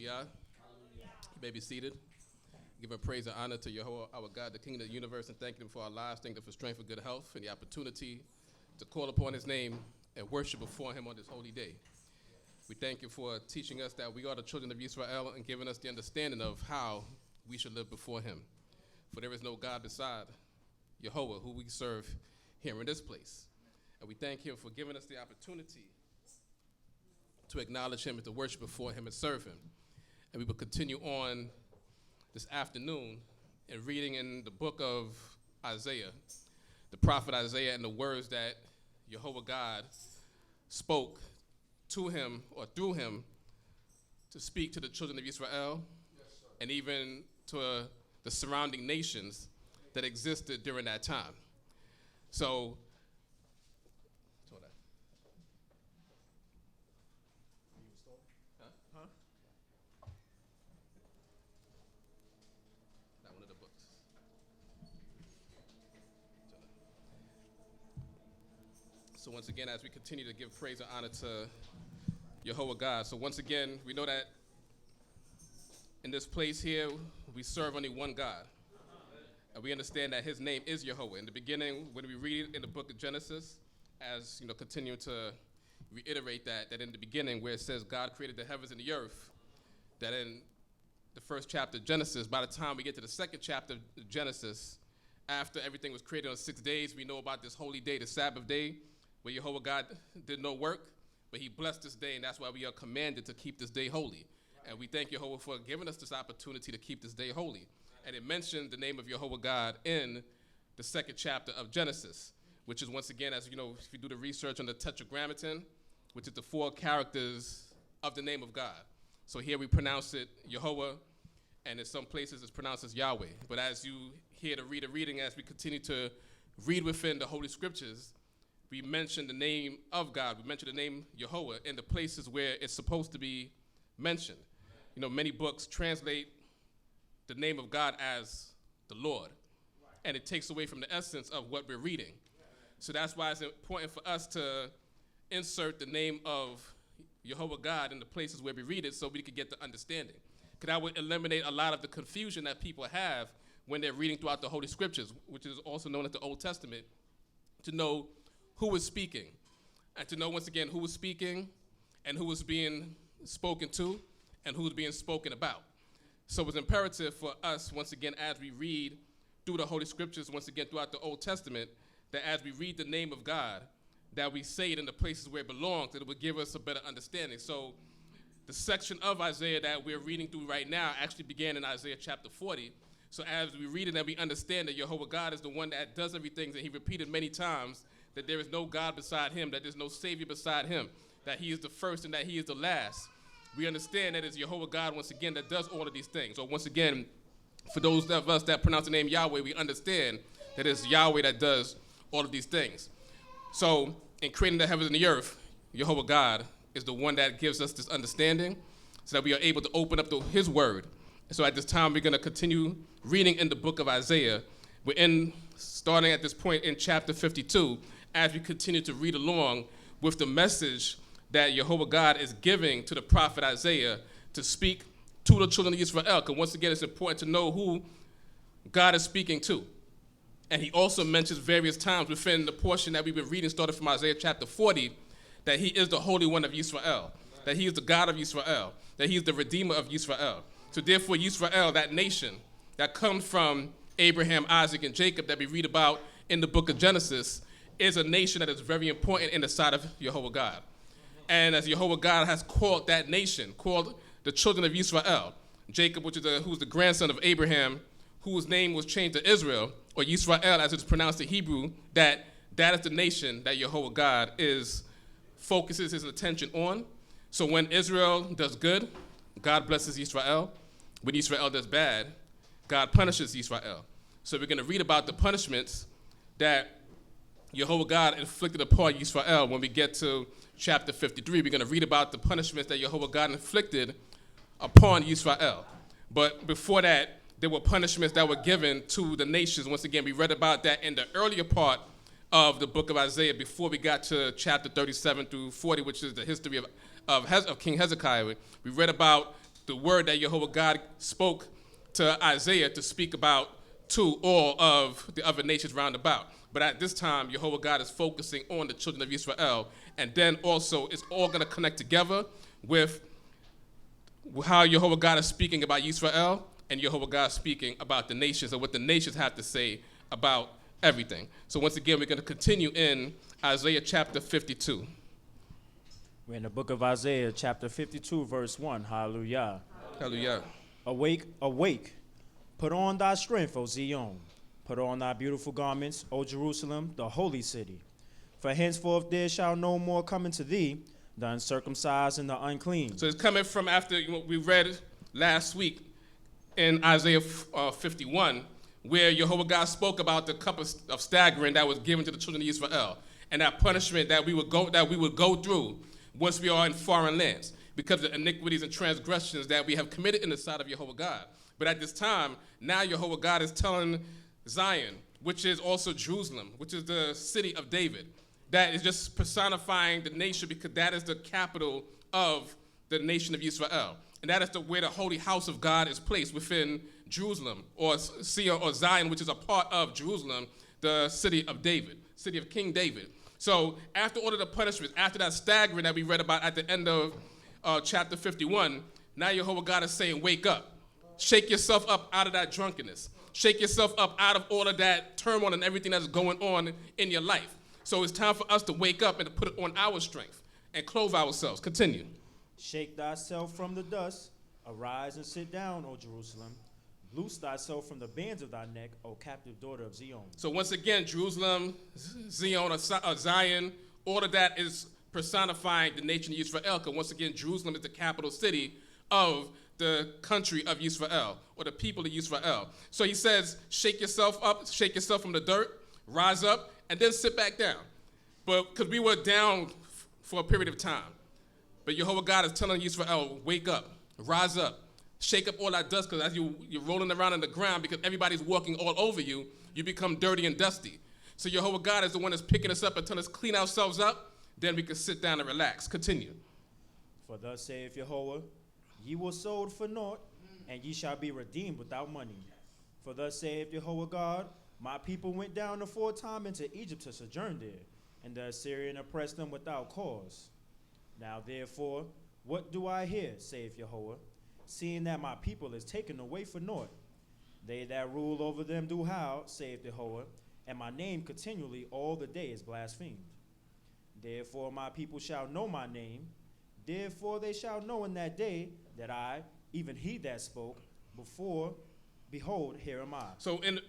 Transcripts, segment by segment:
YAH. You may be seated. Give praise and honor to Yahweh, our God, the King of the universe, and thank Him for our lives. Thank Him for strength and good health and the opportunity to call upon His name and worship before Him on this holy day. We thank you for teaching us that we are the children of Yisrael and giving us the understanding of how we should live before Him. For there is no God beside Yahweh, who we serve here in this place. And we thank Him for giving us the opportunity to acknowledge Him and to worship before Him and serve Him. And we will continue on this afternoon in reading in the book of Isaiah, the prophet Isaiah, and the words that Jehovah God spoke to him or through him to speak to the children of Israel, and even to the surrounding nations that existed during that time. So, So once again, as we continue to give praise and honor to Jehovah God. So once again, we know that in this place here, we serve only one God. And we understand that His name is Jehovah. In the beginning, when we read in the book of Genesis, as continue to reiterate that in the beginning where it says God created the heavens and the earth, that in the first chapter of Genesis, by the time we get to the second chapter of Genesis, after everything was created on 6 days, we know about this holy day, the Sabbath day, where Jehovah God did no work, but He blessed this day, and that's why we are commanded to keep this day holy. And we thank Jehovah for giving us this opportunity to keep this day holy. And it mentioned the name of Jehovah God in the second chapter of Genesis, which is, once again, as you know, if you do the research on the Tetragrammaton, which is the 4 characters of the name of God. So here we pronounce it Jehovah, and in some places it's pronounced as Yahweh. But as you hear the reading, as we continue to read within the Holy Scriptures, we mention the name of God. We mention the name Jehovah in the places where it's supposed to be mentioned. You know, many books translate the name of God as the Lord, and it takes away from the essence of what we're reading. So that's why it's important for us to insert the name of Jehovah God in the places where we read it so we can get the understanding. Because that would eliminate a lot of the confusion that people have when they're reading throughout the Holy Scriptures, which is also known as the Old Testament, to know who was speaking, and to know once again who was speaking and who was being spoken to and who was being spoken about. So it's imperative for us, once again, as we read through the Holy Scriptures, once again throughout the Old Testament, that as we read the name of God, that we say it in the places where it belongs, that it would give us a better understanding. So the section of Isaiah that we're reading through right now actually began in Isaiah chapter 40. So as we read it and we understand that Jehovah God is the one that does everything, and He repeated many times that there is no God beside Him, that there's no Savior beside Him, that He is the first and that He is the last. We understand that it's Jehovah God, once again, that does all of these things. So once again, for those of us that pronounce the name Yahweh, we understand that it's Yahweh that does all of these things. So in creating the heavens and the earth, Jehovah God is the one that gives us this understanding so that we are able to open up His word. So at this time, we're going to continue reading in the book of Isaiah. We're starting at this point in chapter 52, as we continue to read along with the message that Jehovah God is giving to the prophet Isaiah to speak to the children of Israel. Because once again, it's important to know who God is speaking to. And He also mentions various times within the portion that we've been reading, started from Isaiah chapter 40, that He is the Holy One of Yisrael, that He is the God of Yisrael, that He is the Redeemer of Yisrael. So therefore, Yisrael, that nation that comes from Abraham, Isaac, and Jacob that we read about in the book of Genesis, is a nation that is very important in the sight of Jehovah God. And as Jehovah God has called that nation, called the children of Yisrael, Jacob, who's the grandson of Abraham, whose name was changed to Israel, or Yisrael as it's pronounced in Hebrew, that is the nation that Jehovah God focuses His attention on. So when Israel does good, God blesses Yisrael. When Israel does bad, God punishes Yisrael. So we're going to read about the punishments that Jehovah God inflicted upon Yisrael. When we get to chapter 53, we're going to read about the punishments that Jehovah God inflicted upon Yisrael. But before that, there were punishments that were given to the nations. Once again, we read about that in the earlier part of the book of Isaiah before we got to chapter 37 through 40, which is the history of King Hezekiah. We read about the word that Yehovah God spoke to Isaiah to speak about to all of the other nations round about. But at this time, Yehovah God is focusing on the children of Yisrael. And then also, it's all going to connect together with how Yehovah God is speaking about Yisrael and Yehovah God speaking about the nations and what the nations have to say about everything. So once again, we're going to continue in Isaiah chapter 52. We're in the book of Isaiah, chapter 52, verse 1. Hallelujah. Hallelujah. Awake, awake. Put on thy strength, O Zion. Put on thy beautiful garments, O Jerusalem, the holy city. For henceforth there shall no more come into thee the uncircumcised and the unclean. So it's coming from after we read last week in Isaiah 51, where Yehovah God spoke about the cup of staggering that was given to the children of Israel, and that punishment that we would go through once we are in foreign lands because of the iniquities and transgressions that we have committed in the sight of Yehovah God. But at this time, now Yehovah God is telling Zion, which is also Jerusalem, which is the city of David, that is just personifying the nation because that is the capital of the nation of Israel. And that is where the holy house of God is placed within Jerusalem, or Zion, which is a part of Jerusalem, the city of David, city of King David. So after all of the punishments, after that staggering that we read about at the end of chapter 51, now Yehovah God is saying, wake up. Shake yourself up out of that drunkenness. Shake yourself up out of all of that turmoil and everything that's going on in your life. So it's time for us to wake up and to put it on our strength and clothe ourselves. Continue. Shake thyself from the dust. Arise and sit down, O Jerusalem. Loose thyself from the bands of thy neck, O captive daughter of Zion. So once again, Jerusalem, Zion, all of that is personifying the nation of Yisrael. Because once again, Jerusalem is the capital city of the country of Yisrael, or the people of Yisrael. So he says, shake yourself up, shake yourself from the dirt, rise up, and then sit back down. But because we were down for a period of time. But Yehovah God is telling Yisrael, wake up, rise up, shake up all that dust, because as you're rolling around in the ground, because everybody's walking all over you, you become dirty and dusty. So Yehovah God is the one that's picking us up and telling us clean ourselves up, then we can sit down and relax. Continue. For thus saith Yehovah, ye were sold for naught, and ye shall be redeemed without money. For thus saith Yehovah God, my people went down aforetime into Egypt to sojourn there, and the Assyrian oppressed them without cause. Now therefore, what do I hear, saith Yehovah, seeing that my people is taken away for naught? They that rule over them do howl, saith Yehovah, and my name continually all the day is blasphemed. Therefore my people shall know my name, therefore they shall know in that day that I, even he that spoke before, behold, here am I. So in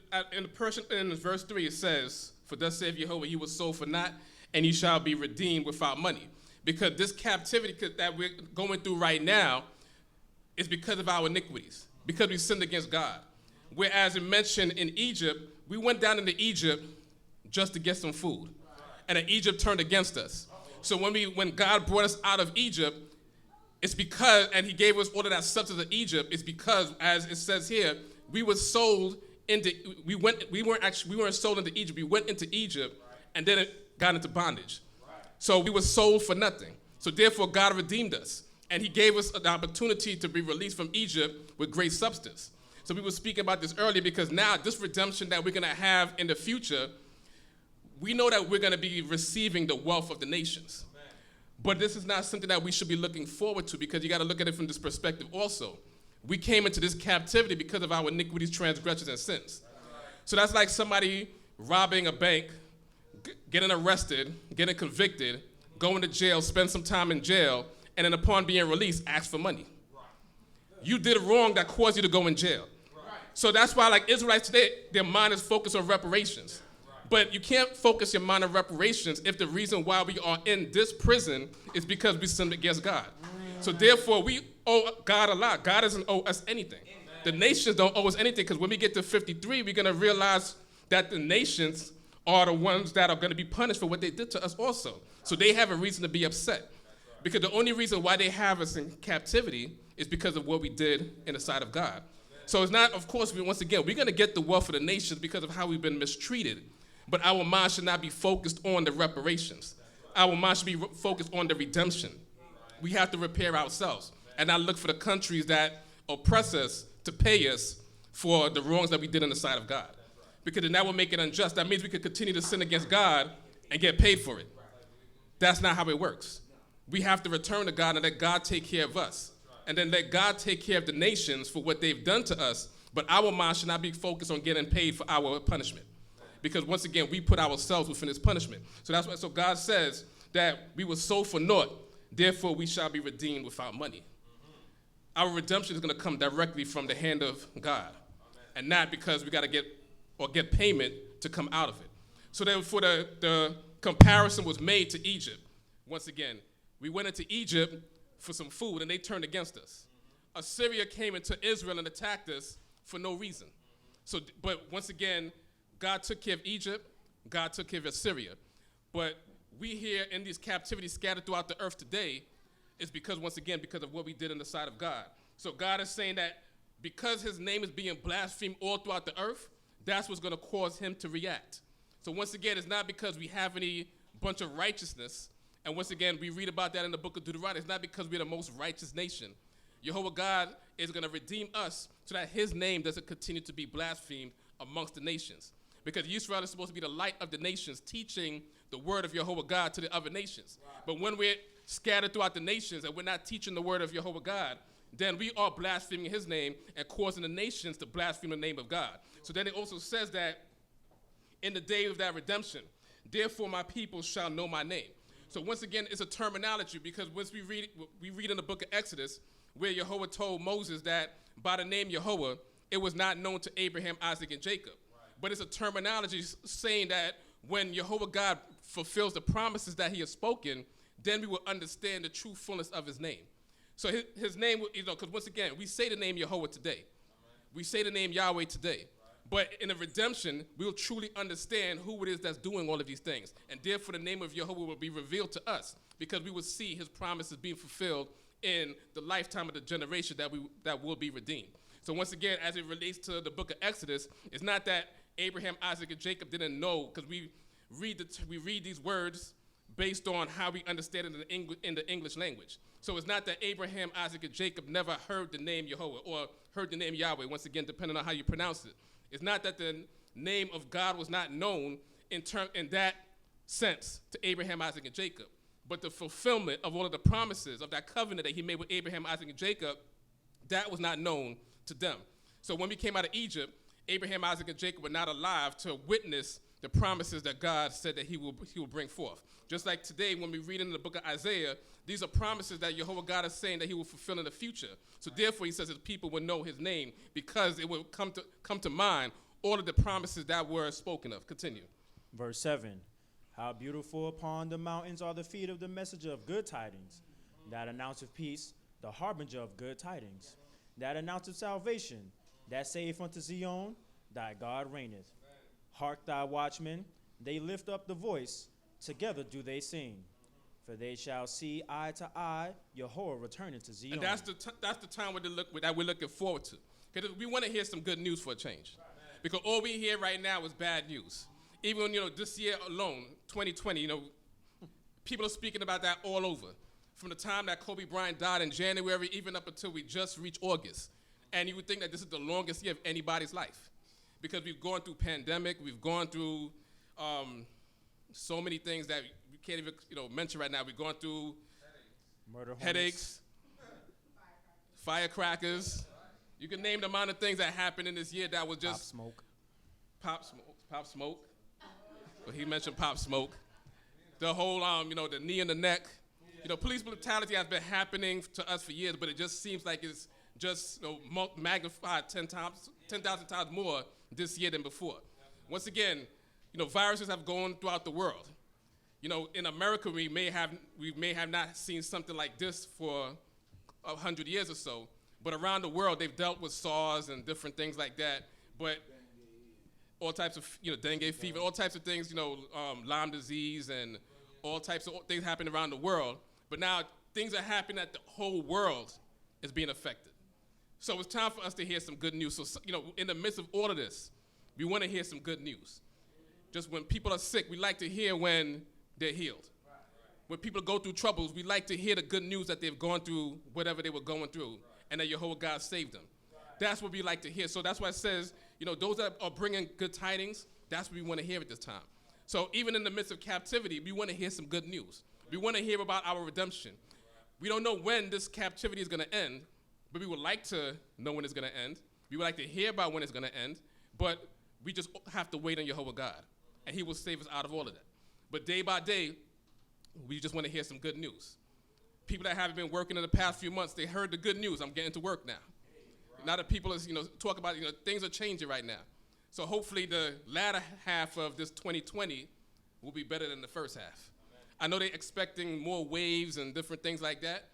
verse 3 it says, for thus saith Yehovah, you were sold for naught, and you shall be redeemed without money. Because this captivity that we're going through right now is because of our iniquities, because we sinned against God. Whereas it mentioned in Egypt, we went down into Egypt just to get some food. And then Egypt turned against us. So when God brought us out of Egypt, it's because, and he gave us all of that substance of Egypt, it's because, as it says here, we weren't sold into Egypt. We went into Egypt, and then it got into bondage. So we were sold for nothing. So therefore, God redeemed us, and he gave us the opportunity to be released from Egypt with great substance. So we were speaking about this earlier because now this redemption that we're going to have in the future, we know that we're going to be receiving the wealth of the nations. But this is not something that we should be looking forward to, because you got to look at it from this perspective also. We came into this captivity because of our iniquities, transgressions, and sins. So that's like somebody robbing a bank, getting arrested, getting convicted, going to jail, spend some time in jail, and then upon being released, ask for money. You did wrong that caused you to go in jail. So that's why, like Israelites today, their mind is focused on reparations. But you can't focus your mind on reparations if the reason why we are in this prison is because we sinned against God. So therefore, we owe God a lot. God doesn't owe us anything. The nations don't owe us anything, because when we get to 53, we're going to realize that the nations are the ones that are going to be punished for what they did to us also. So they have a reason to be upset, because the only reason why they have us in captivity is because of what we did in the sight of God. So it's not, of course, once again, we're going to get the wealth of the nations because of how we've been mistreated. But our mind should not be focused on the reparations. Our mind should be focused on the redemption. We have to repair ourselves. and not look for the countries that oppress us to pay us for the wrongs that we did in the sight of God. Because then that would make it unjust. That means we could continue to sin against God and get paid for it. That's not how it works. We have to return to God and let God take care of us. And then let God take care of the nations for what they've done to us, but our mind should not be focused on getting paid for our punishment. Because once again, we put ourselves within his punishment. So that's why so God says that we were sold for naught, therefore we shall be redeemed without money. Our redemption is going to come directly from the hand of God, and not because we got to get payment to come out of it. So therefore the comparison was made to Egypt. Once again, we went into Egypt for some food, and they turned against us. Assyria came into Israel and attacked us for no reason. So, but once again, God took care of Egypt. God took care of Assyria. But we here in these captivities scattered throughout the earth today is because, once again, because of what we did in the sight of God. So God is saying that because his name is being blasphemed all throughout the earth, that's what's going to cause him to react. So once again, it's not because we have any bunch of righteousness. And once again, we read about that in the book of Deuteronomy. It's not because we're the most righteous nation. Jehovah God is going to redeem us so that his name doesn't continue to be blasphemed amongst the nations. Because Yisrael is supposed to be the light of the nations, teaching the word of Jehovah God to the other nations. Right. But when we're scattered throughout the nations and we're not teaching the word of Jehovah God, then we are blaspheming his name and causing the nations to blaspheme the name of God. So then it also says that in the day of that redemption, therefore my people shall know my name. So once again, it's a terminology, because once we read in the book of Exodus where Jehovah told Moses that by the name Jehovah, it was not known to Abraham, Isaac, and Jacob. Right. But it's a terminology saying that when Jehovah God fulfills the promises that he has spoken, then we will understand the true fullness of his name. So his name, because once again, we say the name Jehovah today. Amen. We say the name Yahweh today. Right. But in the redemption, we'll truly understand who it is that's doing all of these things. And therefore, the name of Jehovah will be revealed to us, because we will see his promises being fulfilled in the lifetime of the generation that will be redeemed. So once again, as it relates to the book of Exodus, it's not that Abraham, Isaac, and Jacob didn't know, because we read these words based on how we understand it in the English language. So it's not that Abraham, Isaac, and Jacob never heard the name Jehovah or heard the name Yahweh, once again, depending on how you pronounce it. It's not that the name of God was not known in that sense to Abraham, Isaac, and Jacob. But the fulfillment of all of the promises of that covenant that he made with Abraham, Isaac, and Jacob, that was not known to them. So when we came out of Egypt, Abraham, Isaac, and Jacob were not alive to witness the promises that God said that he will bring forth. Just like today, when we read in the book of Isaiah, these are promises that Jehovah God is saying that he will fulfill in the future. So therefore, he says his people will know his name, because it will come to mind all of the promises that were spoken of. Continue. Verse 7, how beautiful upon the mountains are the feet of the messenger of good tidings, that announceth peace, the harbinger of good tidings, that announceth salvation, that saith unto Zion, thy God reigneth. Hark thy watchmen, they lift up the voice, together do they sing. For they shall see eye to eye, Yahweh returning to Zion. And that's the time that we're looking forward to. Because we want to hear some good news for a change. Because all we hear right now is bad news. Even, this year alone, 2020, people are speaking about that all over. From the time that Kobe Bryant died in January, even up until we just reached August. And you would think that this is the longest year of anybody's life. Because we've gone through pandemic, we've gone through so many things that we can't even mention right now. We've gone through headaches, firecrackers. You can name the amount of things that happened in this year that was just Pop smoke. But he mentioned pop smoke. The whole the knee in the neck. Police brutality has been happening to us for years, but it just seems like it's just magnified 10,000 times more this year than before. Once again, viruses have gone throughout the world. In America, we may have not seen something like this for 100 years or so, but around the world, they've dealt with SARS and different things like that. But all types of, dengue fever, all types of things, Lyme disease, and all types of things happen around the world. But now things are happening that the whole world is being affected. So it's time for us to hear some good news. So, in the midst of all of this, we want to hear some good news. Just when people are sick, we like to hear when they're healed. when people go through troubles, we like to hear the good news that they've gone through whatever they were going through, and that Jehovah God saved them. That's what we like to hear. So that's why it says, those that are bringing good tidings, that's what we want to hear at this time. So even in the midst of captivity, we want to hear some good news. We want to hear about our redemption. We don't know when this captivity is going to end, but we would like to know when it's going to end. We would like to hear about when it's going to end, but we just have to wait on Jehovah God, and he will save us out of all of that. But day by day, we just want to hear some good news. People that haven't been working in the past few months, they heard the good news. I'm getting to work now. Now that people talk about, things are changing right now. So hopefully the latter half of this 2020 will be better than the first half. Amen. I know they're expecting more waves and different things like that,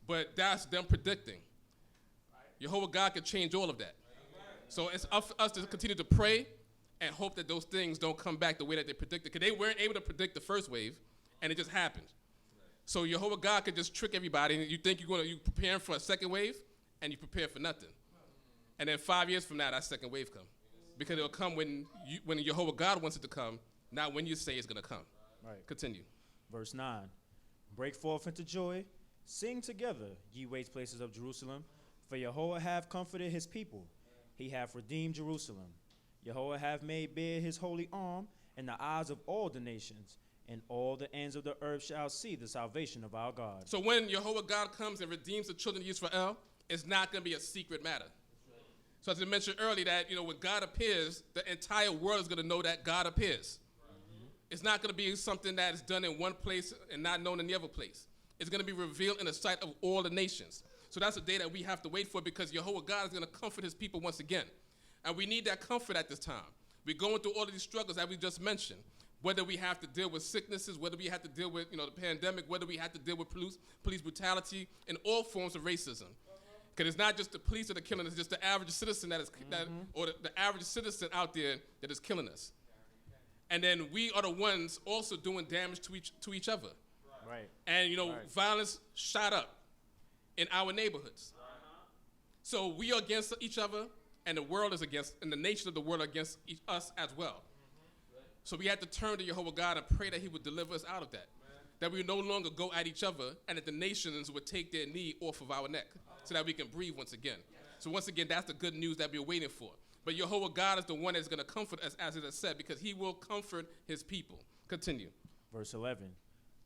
but that's them predicting. Jehovah God can change all of that. Amen. So it's up for us to continue to pray and hope that those things don't come back the way that they predicted. Because they weren't able to predict the first wave, and it just happened. So Jehovah God could just trick everybody, and you think you're preparing for a second wave, and you prepare for nothing. And then 5 years from now, that second wave comes. Because it'll come when Jehovah God wants it to come, not when you say it's going to come. Right. Continue. Verse 9. Break forth into joy. Sing together, ye waste places of Jerusalem. For Jehovah hath comforted his people. He hath redeemed Jerusalem. Jehovah hath made bare his holy arm in the eyes of all the nations. And all the ends of the earth shall see the salvation of our God. So when Jehovah God comes and redeems the children of Yisrael, it's not going to be a secret matter. So as I mentioned earlier that, when God appears, the entire world is going to know that God appears. Mm-hmm. It's not going to be something that is done in one place and not known in the other place. It's going to be revealed in the sight of all the nations. So that's a day that we have to wait for because Jehovah God is going to comfort his people once again. And we need that comfort at this time. We're going through all of these struggles that we just mentioned. Whether we have to deal with sicknesses, whether we have to deal with the pandemic, whether we have to deal with police brutality, and all forms of racism. Because it's not just the police that are killing us, it's just the average citizen or the average citizen out there that is killing us. And then we are the ones also doing damage to each other. Right. And, violence shot up in our neighborhoods. So we are against each other, and the world is against, and the nation of the world are against us as well. So we have to turn to Jehovah God and pray that he would deliver us out of that. That we no longer go at each other, and that the nations would take their knee off of our neck so that we can breathe once again. So once again, that's the good news that we're waiting for. But Jehovah God is the one that's going to comfort us, as it is said, because he will comfort his people. Continue. Verse 11.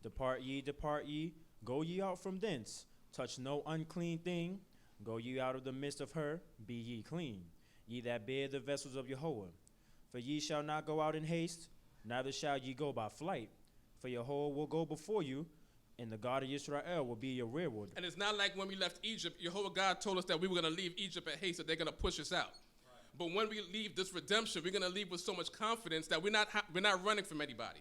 Depart ye, go ye out from thence. Touch no unclean thing. Go ye out of the midst of her, be ye clean. Ye that bear the vessels of Jehovah. For ye shall not go out in haste, neither shall ye go by flight. For Jehovah will go before you, and the God of Yisrael will be your rearward. And it's not like when we left Egypt, Jehovah God told us that we were going to leave Egypt at haste, that they're going to push us out. Right. But when we leave this redemption, we're going to leave with so much confidence that we're not running from anybody.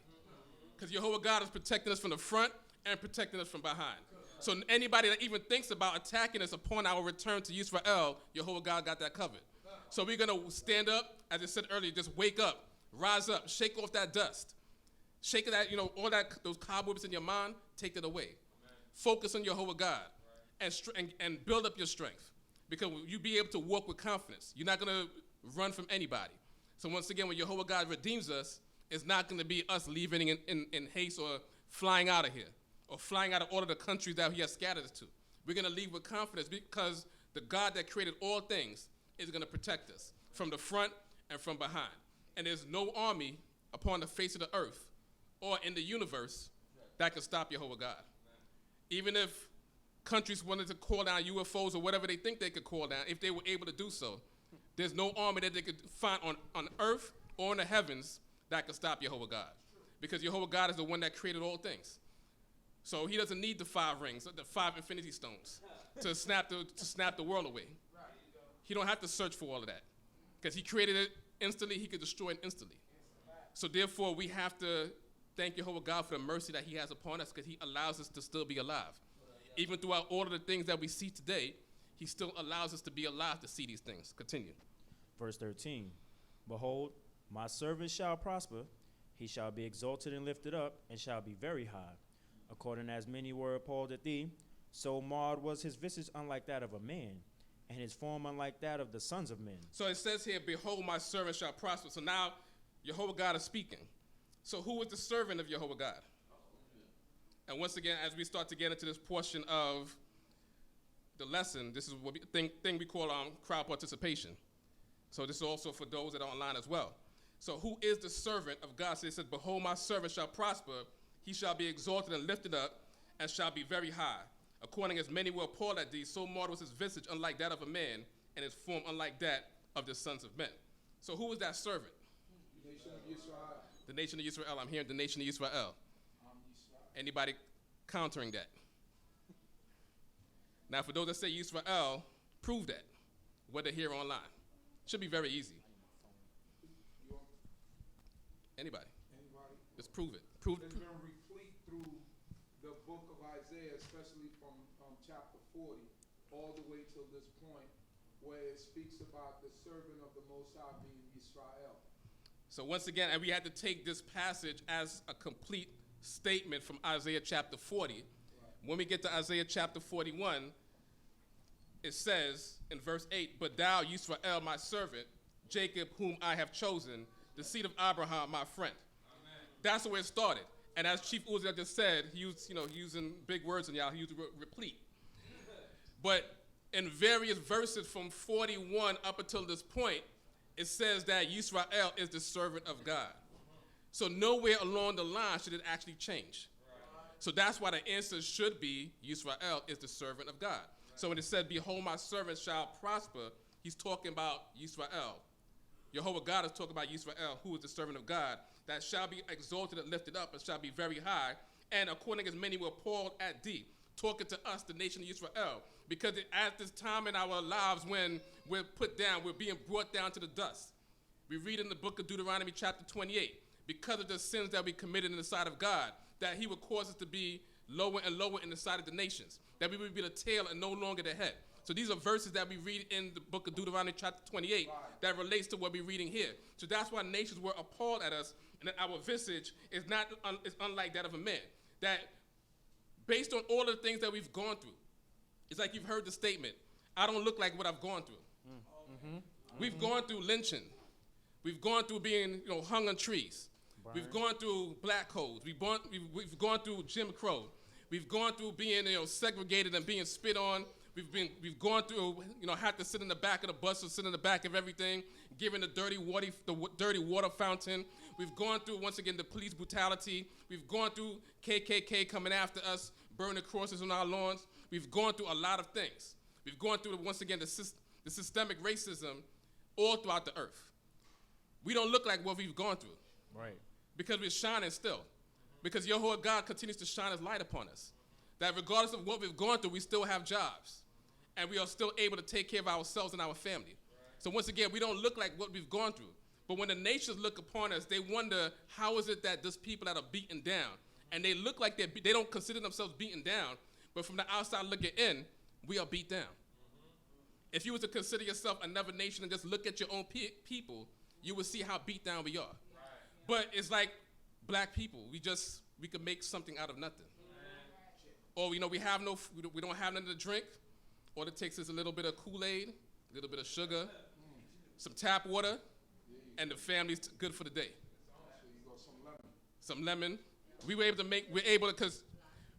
Because Jehovah God is protecting us from the front and protecting us from behind. So anybody that even thinks about attacking us upon our return to Yisrael, Jehovah God got that covered. So we're going to stand up, as I said earlier, just wake up, rise up, shake off that dust. Shake that, all those cobwebs in your mind, take that away. Amen. Focus on Jehovah God and build up your strength, because you'll be able to walk with confidence. You're not going to run from anybody. So once again, when Jehovah God redeems us, it's not going to be us leaving in haste or flying out of here or flying out of all of the countries that he has scattered us to. We're going to leave with confidence because the God that created all things is going to protect us from the front and from behind. And there's no army upon the face of the earth or in the universe that can stop Jehovah God. Even if countries wanted to call down UFOs or whatever they think they could call down, if they were able to do so, there's no army that they could find on earth or in the heavens that could stop Jehovah God. Because Jehovah God is the one that created all things. So he doesn't need the 5 rings, the 5 infinity stones to snap the world away. He don't have to search for all of that. Because he created it instantly, he could destroy it instantly. So therefore, we have to thank Jehovah God for the mercy that he has upon us, because he allows us to still be alive. Even throughout all of the things that we see today, he still allows us to be alive to see these things. Continue. Verse 13. Behold, my servant shall prosper. He shall be exalted and lifted up, and shall be very high. According as many were appalled at thee, so marred was his visage unlike that of a man, and his form unlike that of the sons of men. So it says here, behold, my servant shall prosper. So now Jehovah God is speaking. So who is the servant of Jehovah God? And once again, as we start to get into this portion of the lesson, this is what thing we call crowd participation. So this is also for those that are online as well. So who is the servant of God? So it says, behold, my servant shall prosper. He shall be exalted and lifted up and shall be very high. According as many were appalled at thee, so marvelous his visage unlike that of a man, and his form unlike that of the sons of men. So who is that servant? The nation of Yisrael. The nation of Yisrael. I'm hearing the nation of Yisrael. Anybody countering that? Now, for those that say Yisrael, prove that, whether here or online. Should be very easy. Anybody? Just prove it. It's been replete through the book of Isaiah, especially from chapter 40, all the way till this point, where it speaks about the servant of the Most High being Yisrael. So once again, and we had to take this passage as a complete statement from Isaiah chapter 40. Right. When we get to Isaiah chapter 41, it says in verse 8, but thou, Yisrael, my servant, Jacob, whom I have chosen, the seed of Abraham, my friend. Amen. That's where it started. And as Chief Uzzah just said, he used, using big words in y'all, he used replete. But in various verses from 41 up until this point, it says that Yisrael is the servant of God. So nowhere along the line should it actually change. So that's why the answer should be Yisrael is the servant of God. So when it said, behold, my servant shall prosper, he's talking about Yisrael. Jehovah God is talking about Yisrael, who is the servant of God, that shall be exalted and lifted up and shall be very high. And according as many were appalled at thee, talking to us, the nation of Yisrael. Because at this time in our lives when we're put down, we're being brought down to the dust. We read in the book of Deuteronomy chapter 28, because of the sins that we committed in the sight of God, that he would cause us to be lower and lower in the sight of the nations, that we would be the tail and no longer the head. So these are verses that we read in the book of Deuteronomy chapter 28 that relates to what we're reading here. So that's why nations were appalled at us, and that our visage is unlike that of a man. That based on all the things that we've gone through, it's like you've heard the statement, I don't look like what I've gone through. Mm-hmm. We've gone through lynching. We've gone through being hung on trees. Burn. We've gone through black codes. We've gone through Jim Crow. We've gone through being segregated and being spit on. We've gone through had to sit in the back of the bus or sit in the back of everything, given the dirty water fountain. We've gone through once again the police brutality. We've gone through KKK coming after us, burning crosses on our lawns. We've gone through a lot of things. We've gone through once again the systemic racism all throughout the earth. We don't look like what we've gone through. Right. Because we're shining still. Because Yehovah God continues to shine his light upon us. That regardless of what we've gone through, we still have jobs. And we are still able to take care of ourselves and our family. Right. So once again, we don't look like what we've gone through. But when the nations look upon us, they wonder, how is it that those people that are beaten down, and they look like they don't consider themselves beaten down, but from the outside looking in, we are beat down. Mm-hmm. If you were to consider yourself another nation and just look at your own people, you would see how beat down we are. Right. But it's like black people. We can make something out of nothing. Right. Or we don't have nothing to drink. All it takes is a little bit of Kool-Aid, a little bit of sugar, some tap water, and the family's good for the day. Some lemon. We're able to, because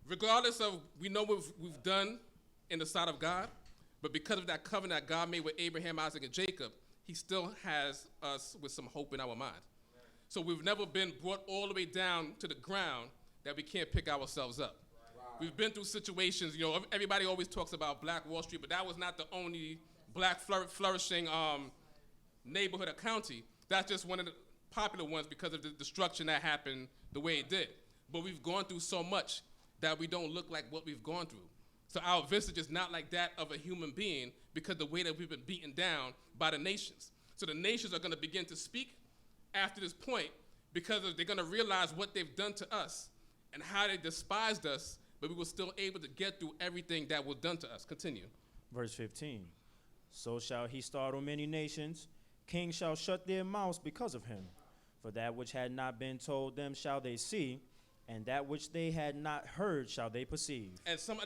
regardless of, we know what we've done in the sight of God, but because of that covenant that God made with Abraham, Isaac, and Jacob, he still has us with some hope in our mind. So we've never been brought all the way down to the ground that we can't pick ourselves up. We've been through situations, everybody always talks about Black Wall Street, but that was not the only black flourishing neighborhood or county. That's just one of the popular ones because of the destruction that happened the way it did. But we've gone through so much that we don't look like what we've gone through. So our visage is not like that of a human being because the way that we've been beaten down by the nations. So the nations are going to begin to speak after this point because they're going to realize what they've done to us and how they despised us, but we were still able to get through everything that was done to us. Continue. Verse 15. So shall he startle many nations. Kings shall shut their mouths because of him. For that which had not been told them shall they see, and that which they had not heard shall they perceive. And some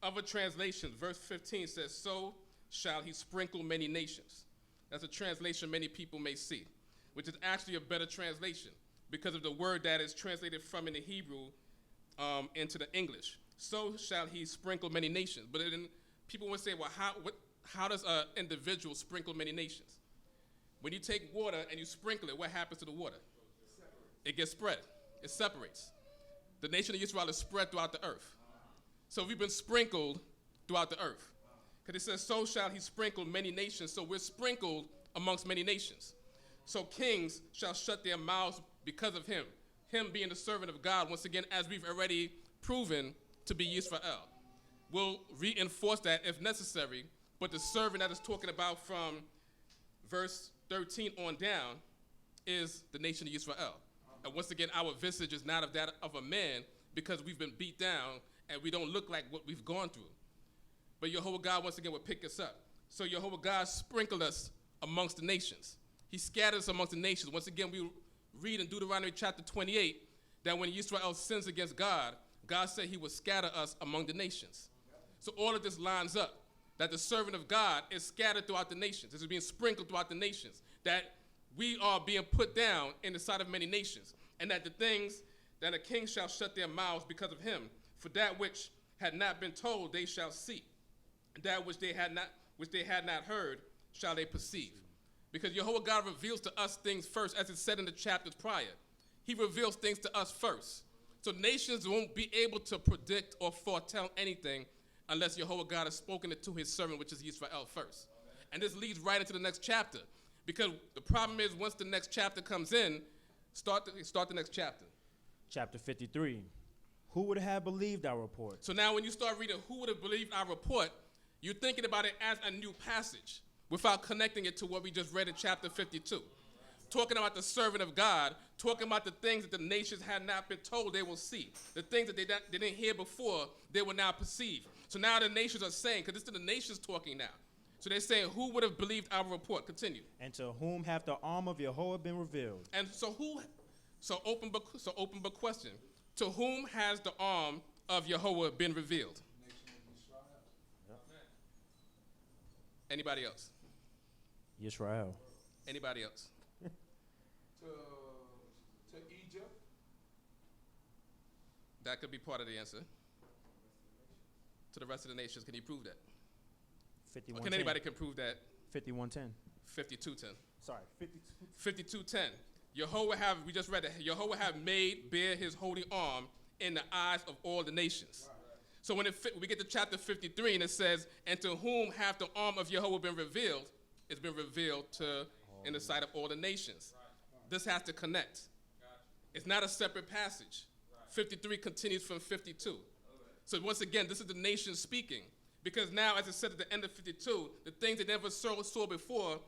other translations, verse 15 says, so shall he sprinkle many nations. That's a translation many people may see, which is actually a better translation because of the word that is translated from in the Hebrew into the English. So shall he sprinkle many nations. But then people would say, well, how does an individual sprinkle many nations? When you take water and you sprinkle it, what happens to the water? It gets spread. It separates. The nation of Israel is spread throughout the earth. So we've been sprinkled throughout the earth. Because it says, so shall he sprinkle many nations. So we're sprinkled amongst many nations. So kings shall shut their mouths because of him. Him being the servant of God, once again, as we've already proven to be Yisrael. We'll reinforce that if necessary, but the servant that is talking about from verse 13 on down is the nation of Yisrael. And once again, our visage is not of that of a man, because we've been beat down and we don't look like what we've gone through. But Yehovah God, once again, will pick us up. So Yehovah God sprinkled us amongst the nations. He scattered us amongst the nations. Once again, we read in Deuteronomy chapter 28 that when Yisrael sins against God, God said he would scatter us among the nations. So all of this lines up, that the servant of God is scattered throughout the nations. This is being sprinkled throughout the nations. That we are being put down in the sight of many nations. And that the things that a king shall shut their mouths because of him. For that which had not been told, they shall see. That which they had not heard, shall they perceive. Because Yehovah God reveals to us things first, as it said in the chapters prior. He reveals things to us first. So nations won't be able to predict or foretell anything unless Yehovah God has spoken it to his servant, which is Yisrael first. And this leads right into the next chapter. Because the problem is, once the next chapter comes in, start the next chapter. Chapter 53. Who would have believed our report? So now when you start reading who would have believed our report, you're thinking about it as a new passage without connecting it to what we just read in chapter 52. Talking about the servant of God, talking about the things that the nations had not been told they will see. The things that they didn't hear before, they will now perceive. So now the nations are saying, because this is the nations talking now. So they're saying, who would have believed our report? Continue. And to whom hath the arm of Yehovah been revealed? And so open book question. To whom has the arm of Yehovah been revealed? Anybody else? Yisrael. Anybody else? To Egypt. That could be part of the answer. To the rest of the nations, can you prove that? 51:10. Or can anybody can prove that? 51:10. 52:10. Sorry, 52. 52:10. We just read that. Yehovah have bare his holy arm in the eyes of all the nations. So when we get to chapter 53 and it says, and to whom hath the arm of Yehovah been revealed? It's been revealed in the sight of all the nations. This has to connect. It's not a separate passage. 53 continues from 52. So once again, this is the nation speaking. Because now, as it said at the end of 52, the things they never saw before,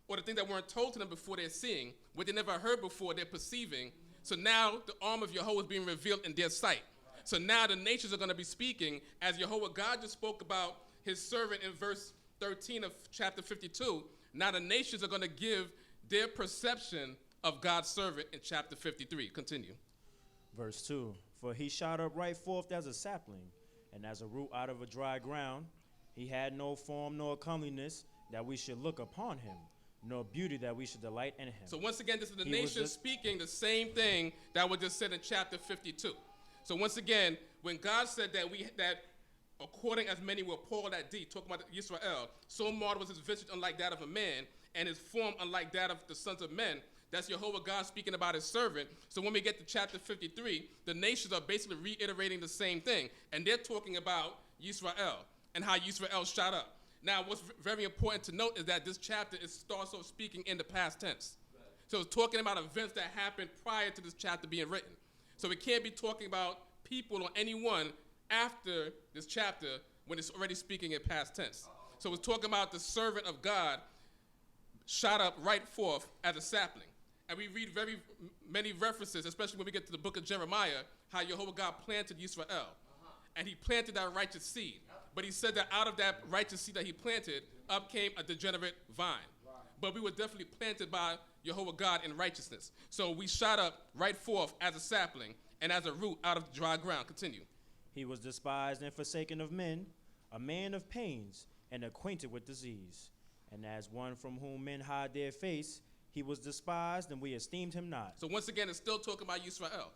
or the things that weren't told to them before, they're seeing. What they never heard before, they're perceiving. So now the arm of Yehovah is being revealed in their sight. So now the nations are going to be speaking, as Yehovah God just spoke about his servant in verse 13 of chapter 52. Now the nations are going to give their perception of God's servant in chapter 53. Continue. Verse 2. For he shot up right forth as a sapling, and as a root out of a dry ground. He had no form nor comeliness that we should look upon him, nor beauty that we should delight in him. So once again, this is the nation speaking the same thing that was just said in chapter 52. So once again, when God said that according as many were appalled at thee, talking about Yisrael, so marred was his visage unlike that of a man, and his form unlike that of the sons of men. That's Yehovah God speaking about his servant. So when we get to chapter 53, the nations are basically reiterating the same thing. And they're talking about Yisrael and how Yisrael shot up. Now, what's very important to note is that this chapter is also speaking in the past tense. So it's talking about events that happened prior to this chapter being written. So it can't be talking about people or anyone after this chapter when it's already speaking in past tense. So it's talking about the servant of God shot up right forth as a sapling. And we read very many references, especially when we get to the book of Jeremiah, how Yehovah God planted Yisrael. And he planted that righteous seed. But he said that out of that righteous seed that he planted, up came a degenerate vine. But we were definitely planted by Yehovah God in righteousness. So we shot up right forth as a sapling and as a root out of the dry ground. Continue. He was despised and forsaken of men, a man of pains and acquainted with disease. And as one from whom men hide their face, he was despised, and we esteemed him not. So once again, it's still talking about Yisrael.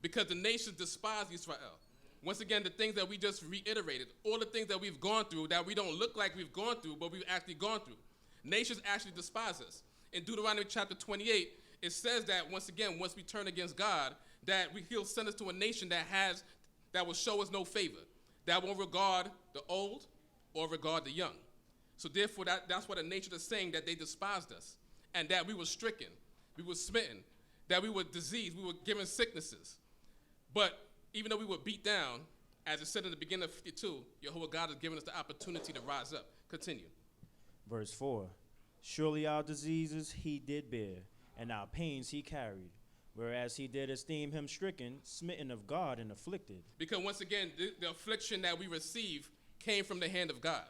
because the nations despise Yisrael. Once again, the things that we just reiterated, all the things that we've gone through that we don't look like we've gone through, but we've actually gone through. Nations actually despise us. In Deuteronomy chapter 28, it says that once again, once we turn against God, that he'll send us to a nation that will show us no favor, that won't regard the old or regard the young. So therefore, that's what the nation is saying, that they despised us, and that we were stricken, we were smitten, that we were diseased, we were given sicknesses. But even though we were beat down, as it said in the beginning of 52, Jehovah God has given us the opportunity to rise up. Continue. Verse 4. Surely our diseases he did bear, and our pains he carried, whereas he did esteem him stricken, smitten of God, and afflicted. Because once again, the affliction that we receive came from the hand of God.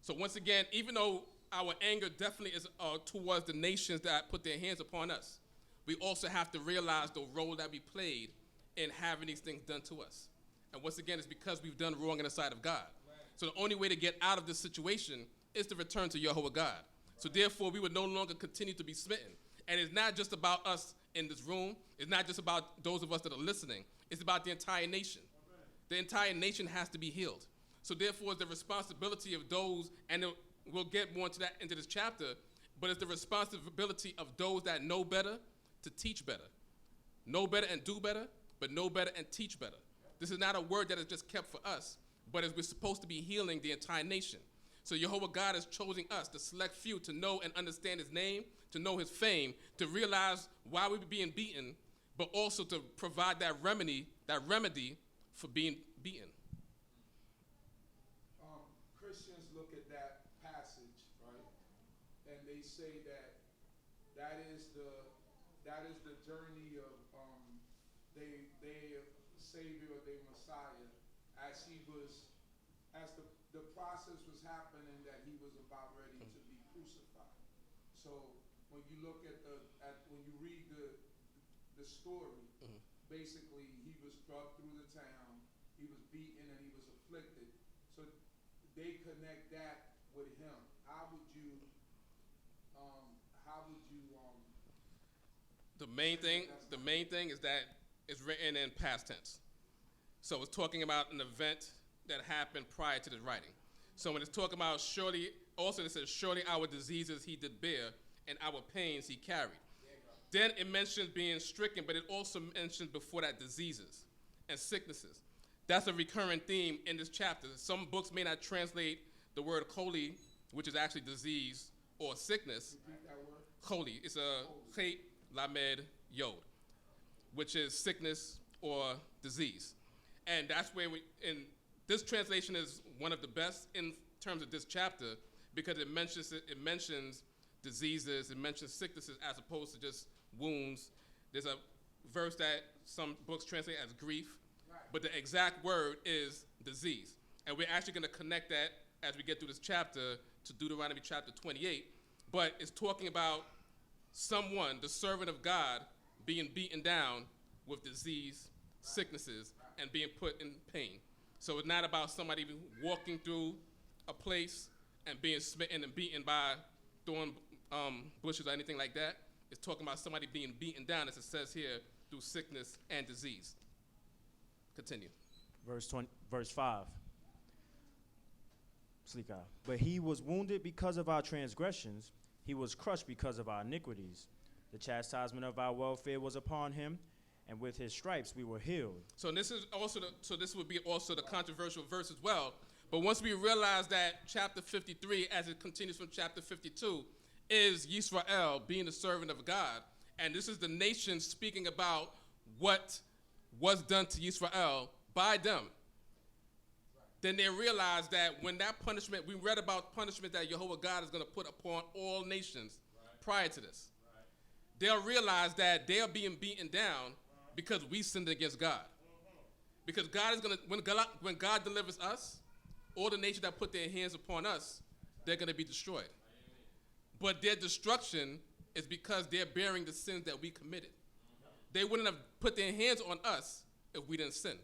So once again, even though our anger definitely is towards the nations that put their hands upon us, we also have to realize the role that we played in having these things done to us. And once again, it's because we've done wrong in the sight of God. Right. So the only way to get out of this situation is to return to Jehovah God. So therefore, we would no longer continue to be smitten. And it's not just about us in this room. It's not just about those of us that are listening. It's about the entire nation. The entire nation has to be healed. So therefore, it's the responsibility of those, and we'll get more into this chapter, but it's the responsibility of those that know better to teach better. Know better and do better, but know better and teach better. This is not a word that is just kept for us, but we're supposed to be healing the entire nation. So Jehovah God is choosing us, the select few, to know and understand his name, to know his fame, to realize why we're being beaten, but also to provide that remedy for being beaten. Christians look at that passage, right, and they say that is the journey of their Savior, their Messiah, as the process was happening, that he was about ready to be crucified. So when you look when you read the story, basically he was drugged through the town, he was beaten, and he was afflicted. So they connect that with him. How would you the main thing is that it's written in past tense. So it's talking about an event that happened prior to the writing. So when it's talking about surely, also it says, surely our diseases he did bear, and our pains he carried. Then it mentions being stricken, but it also mentions before that diseases and sicknesses. That's a recurring theme in this chapter. Some books may not translate the word choli, which is actually disease or sickness. repeat that word? Choli. It's a chet lamed yod, which is sickness or disease. And that's where this translation is one of the best in terms of this chapter, because it mentions diseases, it mentions sicknesses as opposed to just wounds. There's a verse that some books translate as grief, but the exact word is disease. And we're actually going to connect that as we get through this chapter to Deuteronomy chapter 28. But it's talking about someone, the servant of God, being beaten down with disease, sicknesses, and being put in pain. So it's not about somebody walking through a place and being smitten and beaten by thorn bushes or anything like that. It's talking about somebody being beaten down, as it says here, through sickness and disease. Continue. Verse 5. But he was wounded because of our transgressions. He was crushed because of our iniquities. The chastisement of our welfare was upon him, and with his stripes we were healed. So this would be also the controversial verse as well. But once we realize that chapter 53, as it continues from chapter 52, is Yisrael being the servant of God, and this is the nation speaking about what was done to Yisrael by them, then they realize that when that punishment, we read about punishment that Jehovah God is going to put upon all nations prior to this. They'll realize that they are being beaten down because we sinned against God. Because God is going to, when God delivers us, all the nations that put their hands upon us, they're going to be destroyed. But their destruction is because they're bearing the sins that we committed. They wouldn't have put their hands on us if we didn't sin.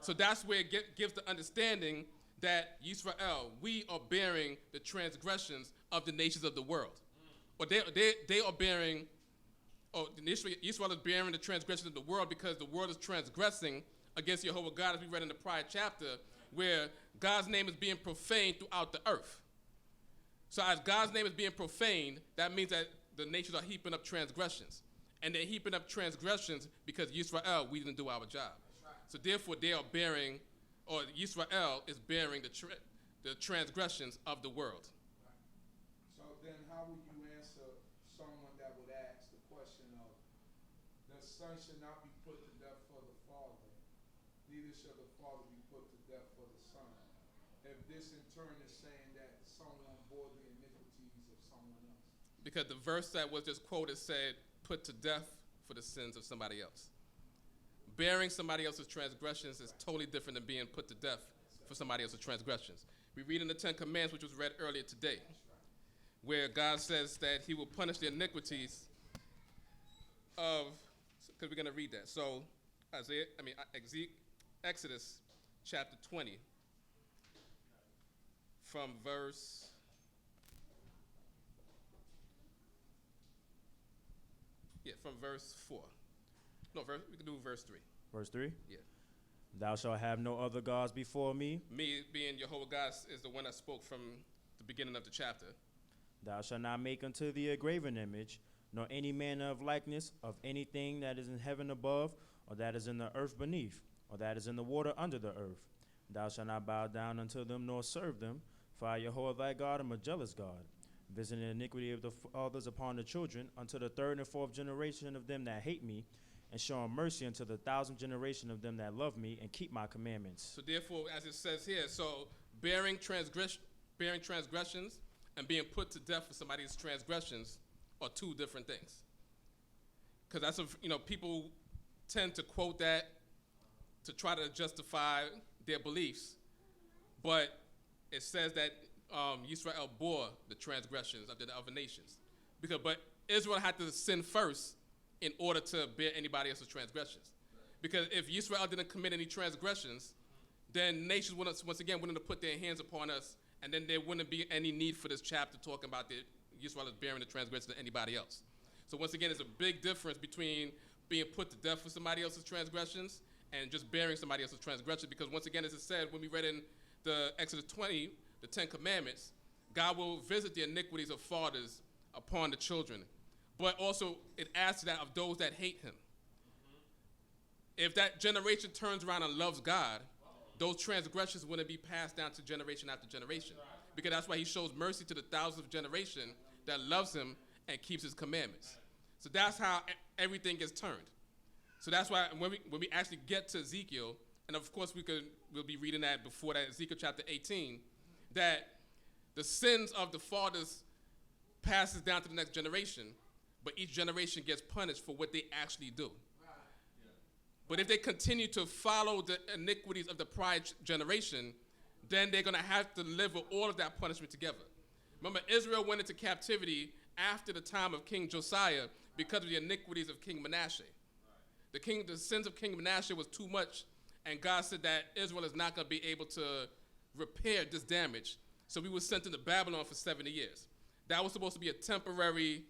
So that's where it gives the understanding that Yisrael, we are bearing the transgressions of the nations of the world. Or they are bearing Yisrael is bearing the transgressions of the world because the world is transgressing against Jehovah God, as we read in the prior chapter, where God's name is being profaned throughout the earth. So as God's name is being profaned, that means that the nations are heaping up transgressions. And they're heaping up transgressions because Yisrael, we didn't do our job. So therefore, they are bearing, or Yisrael is bearing the transgressions of the world. So then how would you answer someone that would ask the question of, the son should not be put to death for the father, neither shall the father be put to death for the son? If this in turn is saying that someone bore the iniquities of someone else. Because the verse that was just quoted said, put to death for the sins of somebody else. Bearing somebody else's transgressions is totally different than being put to death for somebody else's transgressions. We read in the 10 Commandments, which was read earlier today, where God says that he will punish the iniquities of, because we're going to read that. So Exodus chapter 20 from verse 4. No, we can do verse 3. Verse 3? Yeah. Thou shalt have no other gods before me. Me being Jehovah God is the one that spoke from the beginning of the chapter. Thou shalt not make unto thee a graven image, nor any manner of likeness of anything that is in heaven above, or that is in the earth beneath, or that is in the water under the earth. Thou shalt not bow down unto them, nor serve them, for I, Jehovah thy God, am a jealous God, visiting the iniquity of the fathers upon the children, unto the third and fourth generation of them that hate me, and showing mercy unto the 1,000th generation of them that love me and keep my commandments. So therefore, as it says here, so bearing transgressions and being put to death for somebody's transgressions are two different things. Because that's people tend to quote that to try to justify their beliefs, but it says that Yisrael bore the transgressions of the other nations. But Israel had to sin first in order to bear anybody else's transgressions. Because if Yisrael didn't commit any transgressions, then nations wouldn't have put their hands upon us, and then there wouldn't be any need for this chapter talking about that Yisrael is bearing the transgressions of anybody else. So once again, there's a big difference between being put to death for somebody else's transgressions and just bearing somebody else's transgressions. Because once again, as it said, when we read in the Exodus 20, the 10 Commandments, God will visit the iniquities of fathers upon the children. But also, it adds to that of those that hate him. If that generation turns around and loves God, those transgressions wouldn't be passed down to generation after generation. Because that's why he shows mercy to the 1,000th generation that loves him and keeps his commandments. So that's how everything gets turned. So that's why when we actually get to Ezekiel, and of course we'll be reading that before that, Ezekiel chapter 18, that the sins of the fathers passes down to the next generation, but each generation gets punished for what they actually do. But if they continue to follow the iniquities of the prior generation, then they're going to have to live with all of that punishment together. Remember, Israel went into captivity after the time of King Josiah because of the iniquities of King Manasseh. The sins of King Manasseh was too much, and God said that Israel is not going to be able to repair this damage. So we were sent into Babylon for 70 years. That was supposed to be a temporary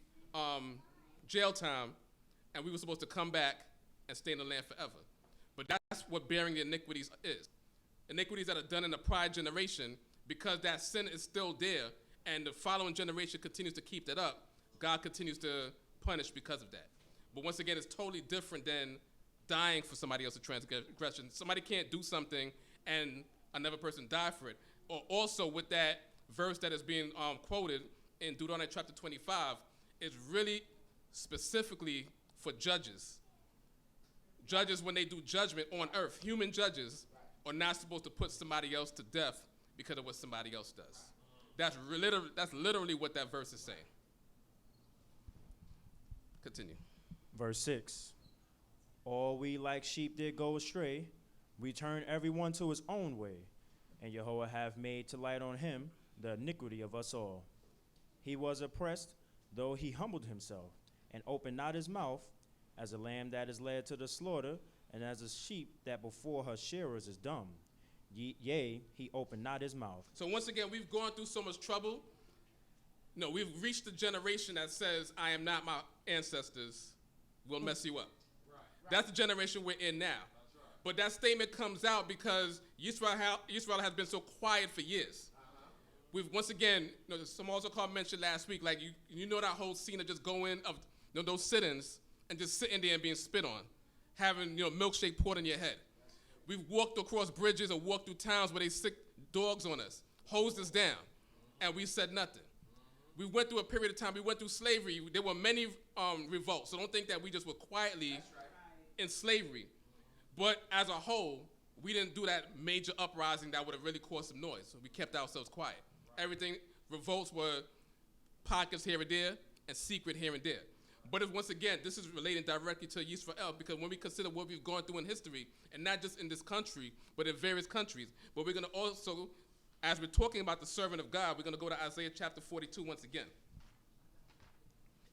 jail time, and we were supposed to come back and stay in the land forever. But that's what bearing the iniquities is. Iniquities that are done in the prior generation, because that sin is still there, and the following generation continues to keep that up, God continues to punish because of that. But once again, it's totally different than dying for somebody else's transgression. Somebody can't do something and another person die for it. Or also with that verse that is being quoted in Deuteronomy chapter 25, is really specifically for judges. Judges, when they do judgment on earth, human judges are not supposed to put somebody else to death because of what somebody else does. That's literally what that verse is saying. Continue. Verse 6. All we like sheep did go astray. We turn everyone to his own way. And Jehovah hath made to light on him the iniquity of us all. He was oppressed, though he humbled himself, and opened not his mouth, as a lamb that is led to the slaughter, and as a sheep that before her shearers is dumb. Yea, he opened not his mouth. So once again, we've gone through so much trouble. No, we've reached the generation that says, I am not my ancestors, will mess you up. That's the generation we're in now. But that statement comes out because Yisrael has been so quiet for years. We've once again, some also called mentioned last week, like you know that whole scene of just going of those sit-ins and just sitting there and being spit on, having milkshake poured in your head. We've walked across bridges or walked through towns where they sick dogs on us, hosed us down, and we said nothing. We went through a period of time. We went through slavery. There were many revolts. So don't think that we just were quietly in slavery. But as a whole, we didn't do that major uprising that would have really caused some noise. So we kept ourselves quiet. Everything, revolts were pockets here and there and secret here and there. But once again, this is relating directly to Yisrael because when we consider what we've gone through in history, and not just in this country, but in various countries, but we're going to also, as we're talking about the servant of God, we're going to go to Isaiah chapter 42 once again.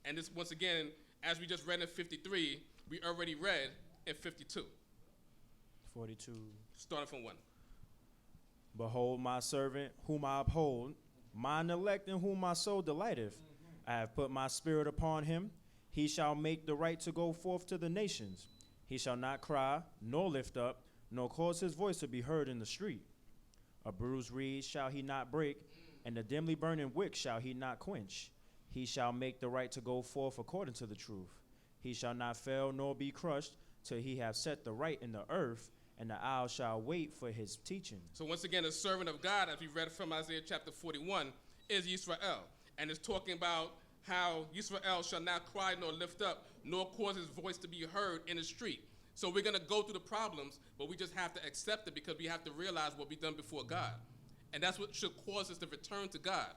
And this, once again, as we just read in 53, we already read in 52. 42. Starting from 1. Behold my servant, whom I uphold, mine elect in whom my soul delighteth. I have put my spirit upon him. He shall make the right to go forth to the nations. He shall not cry, nor lift up, nor cause his voice to be heard in the street. A bruised reed shall he not break, and a dimly burning wick shall he not quench. He shall make the right to go forth according to the truth. He shall not fail nor be crushed, till he have set the right in the earth, and the owl shall wait for his teaching. So once again, the servant of God, as we read from Isaiah chapter 41, is Yisrael. And it's talking about how Yisrael shall not cry nor lift up, nor cause his voice to be heard in the street. So we're going to go through the problems, but we just have to accept it because we have to realize what we've done before God. And that's what should cause us to return to God.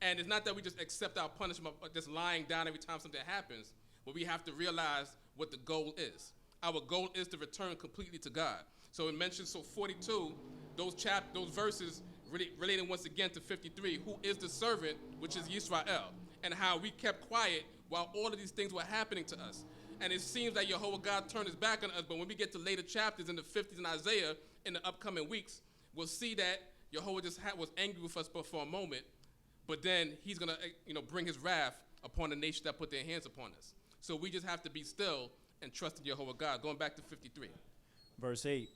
And it's not that we just accept our punishment by just lying down every time something happens, but we have to realize what the goal is. Our goal is to return completely to God. So it mentions, 42, those verses relating once again to 53, who is the servant, which is Yisrael, and how we kept quiet while all of these things were happening to us. And it seems that Jehovah God turned his back on us, but when we get to later chapters in the 50s in Isaiah in the upcoming weeks, we'll see that Jehovah just was angry with us for a moment, but then he's going to bring his wrath upon the nation that put their hands upon us. So we just have to be still and trust in Jehovah God. Going back to 53. Verse 8.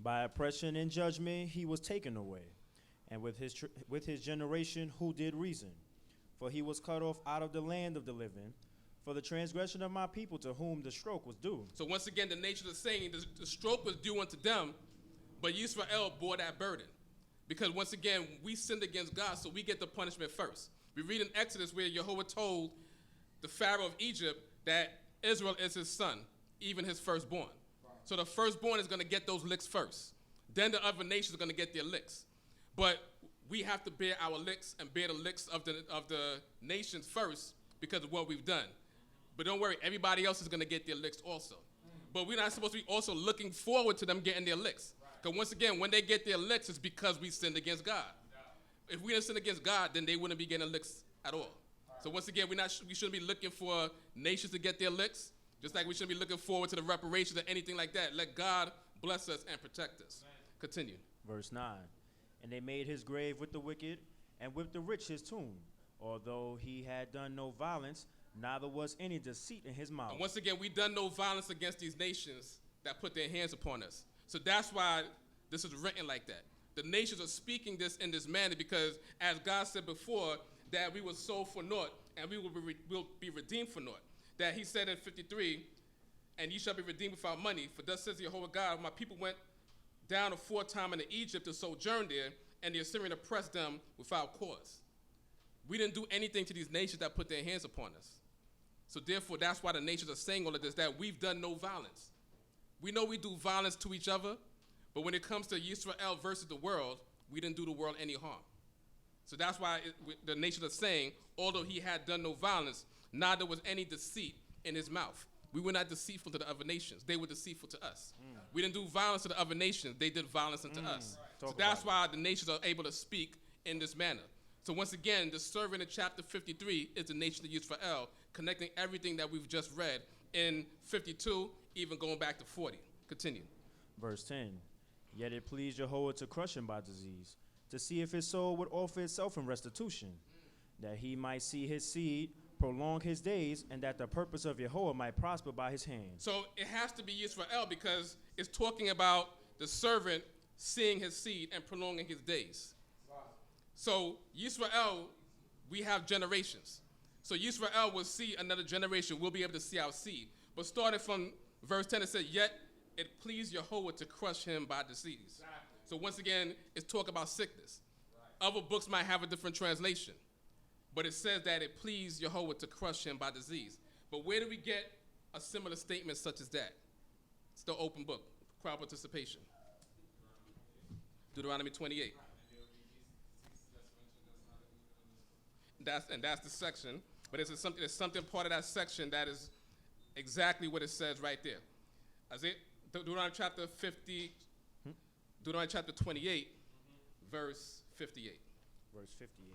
By oppression and judgment he was taken away, and with his generation who did reason. For he was cut off out of the land of the living, for the transgression of my people to whom the stroke was due. So once again, the nature is saying the stroke was due unto them, but Yisrael bore that burden. Because once again, we sinned against God, so we get the punishment first. We read in Exodus where Jehovah told the Pharaoh of Egypt that Israel is his son, even his firstborn. So the firstborn is going to get those licks first. Then the other nations are going to get their licks. But we have to bear our licks and bear the licks of the nations first because of what we've done. But don't worry, everybody else is going to get their licks also. But we're not supposed to be also looking forward to them getting their licks. Because once again, when they get their licks, it's because we sinned against God. If we didn't sin against God, then they wouldn't be getting licks at all. So once again, we shouldn't be looking for nations to get their licks, just like we shouldn't be looking forward to the reparations or anything like that. Let God bless us and protect us. Continue. Verse 9. And they made his grave with the wicked, and with the rich his tomb. Although he had done no violence, neither was any deceit in his mouth. And once again, we've done no violence against these nations that put their hands upon us. So that's why this is written like that. The nations are speaking this in this manner because, as God said before, that we were sold for naught and we will be redeemed for naught. That he said in 53, and ye shall be redeemed without money. For thus says Jehovah God, my people went down aforetime into Egypt to sojourn there, and the Assyrian oppressed them without cause. We didn't do anything to these nations that put their hands upon us. So therefore, that's why the nations are saying all of this, that we've done no violence. We know we do violence to each other, but when it comes to Yisrael versus the world, we didn't do the world any harm. So that's why the nations are saying, although he had done no violence, neither was any deceit in his mouth. We were not deceitful to the other nations. They were deceitful to us. We didn't do violence to the other nations. They did violence unto us. So that's why the nations are able to speak in this manner. So once again, the servant in chapter 53 is the nation of Yisrael, connecting everything that we've just read in 52, even going back to 40. Continue. Verse 10. Yet it pleased Jehovah to crush him by disease, to see if his soul would offer itself in restitution, that he might see his seed, prolong his days, and that the purpose of Yahweh might prosper by his hand. So it has to be Yisrael because it's talking about the servant seeing his seed and prolonging his days. So Yisrael, we have generations. So Yisrael will see another generation. We'll be able to see our seed. But starting from verse 10, it said, yet it pleased Yahweh to crush him by disease. Exactly. So once again, it's talk about sickness. Right. Other books might have a different translation. But it says that it pleased Yahweh to crush him by disease. But where do we get a similar statement such as that? It's the open book, crowd participation. Deuteronomy 28. That's the section. But there's something part of that section that is exactly what it says right there. Deuteronomy chapter 50, Deuteronomy chapter 28, verse 58. Verse 58.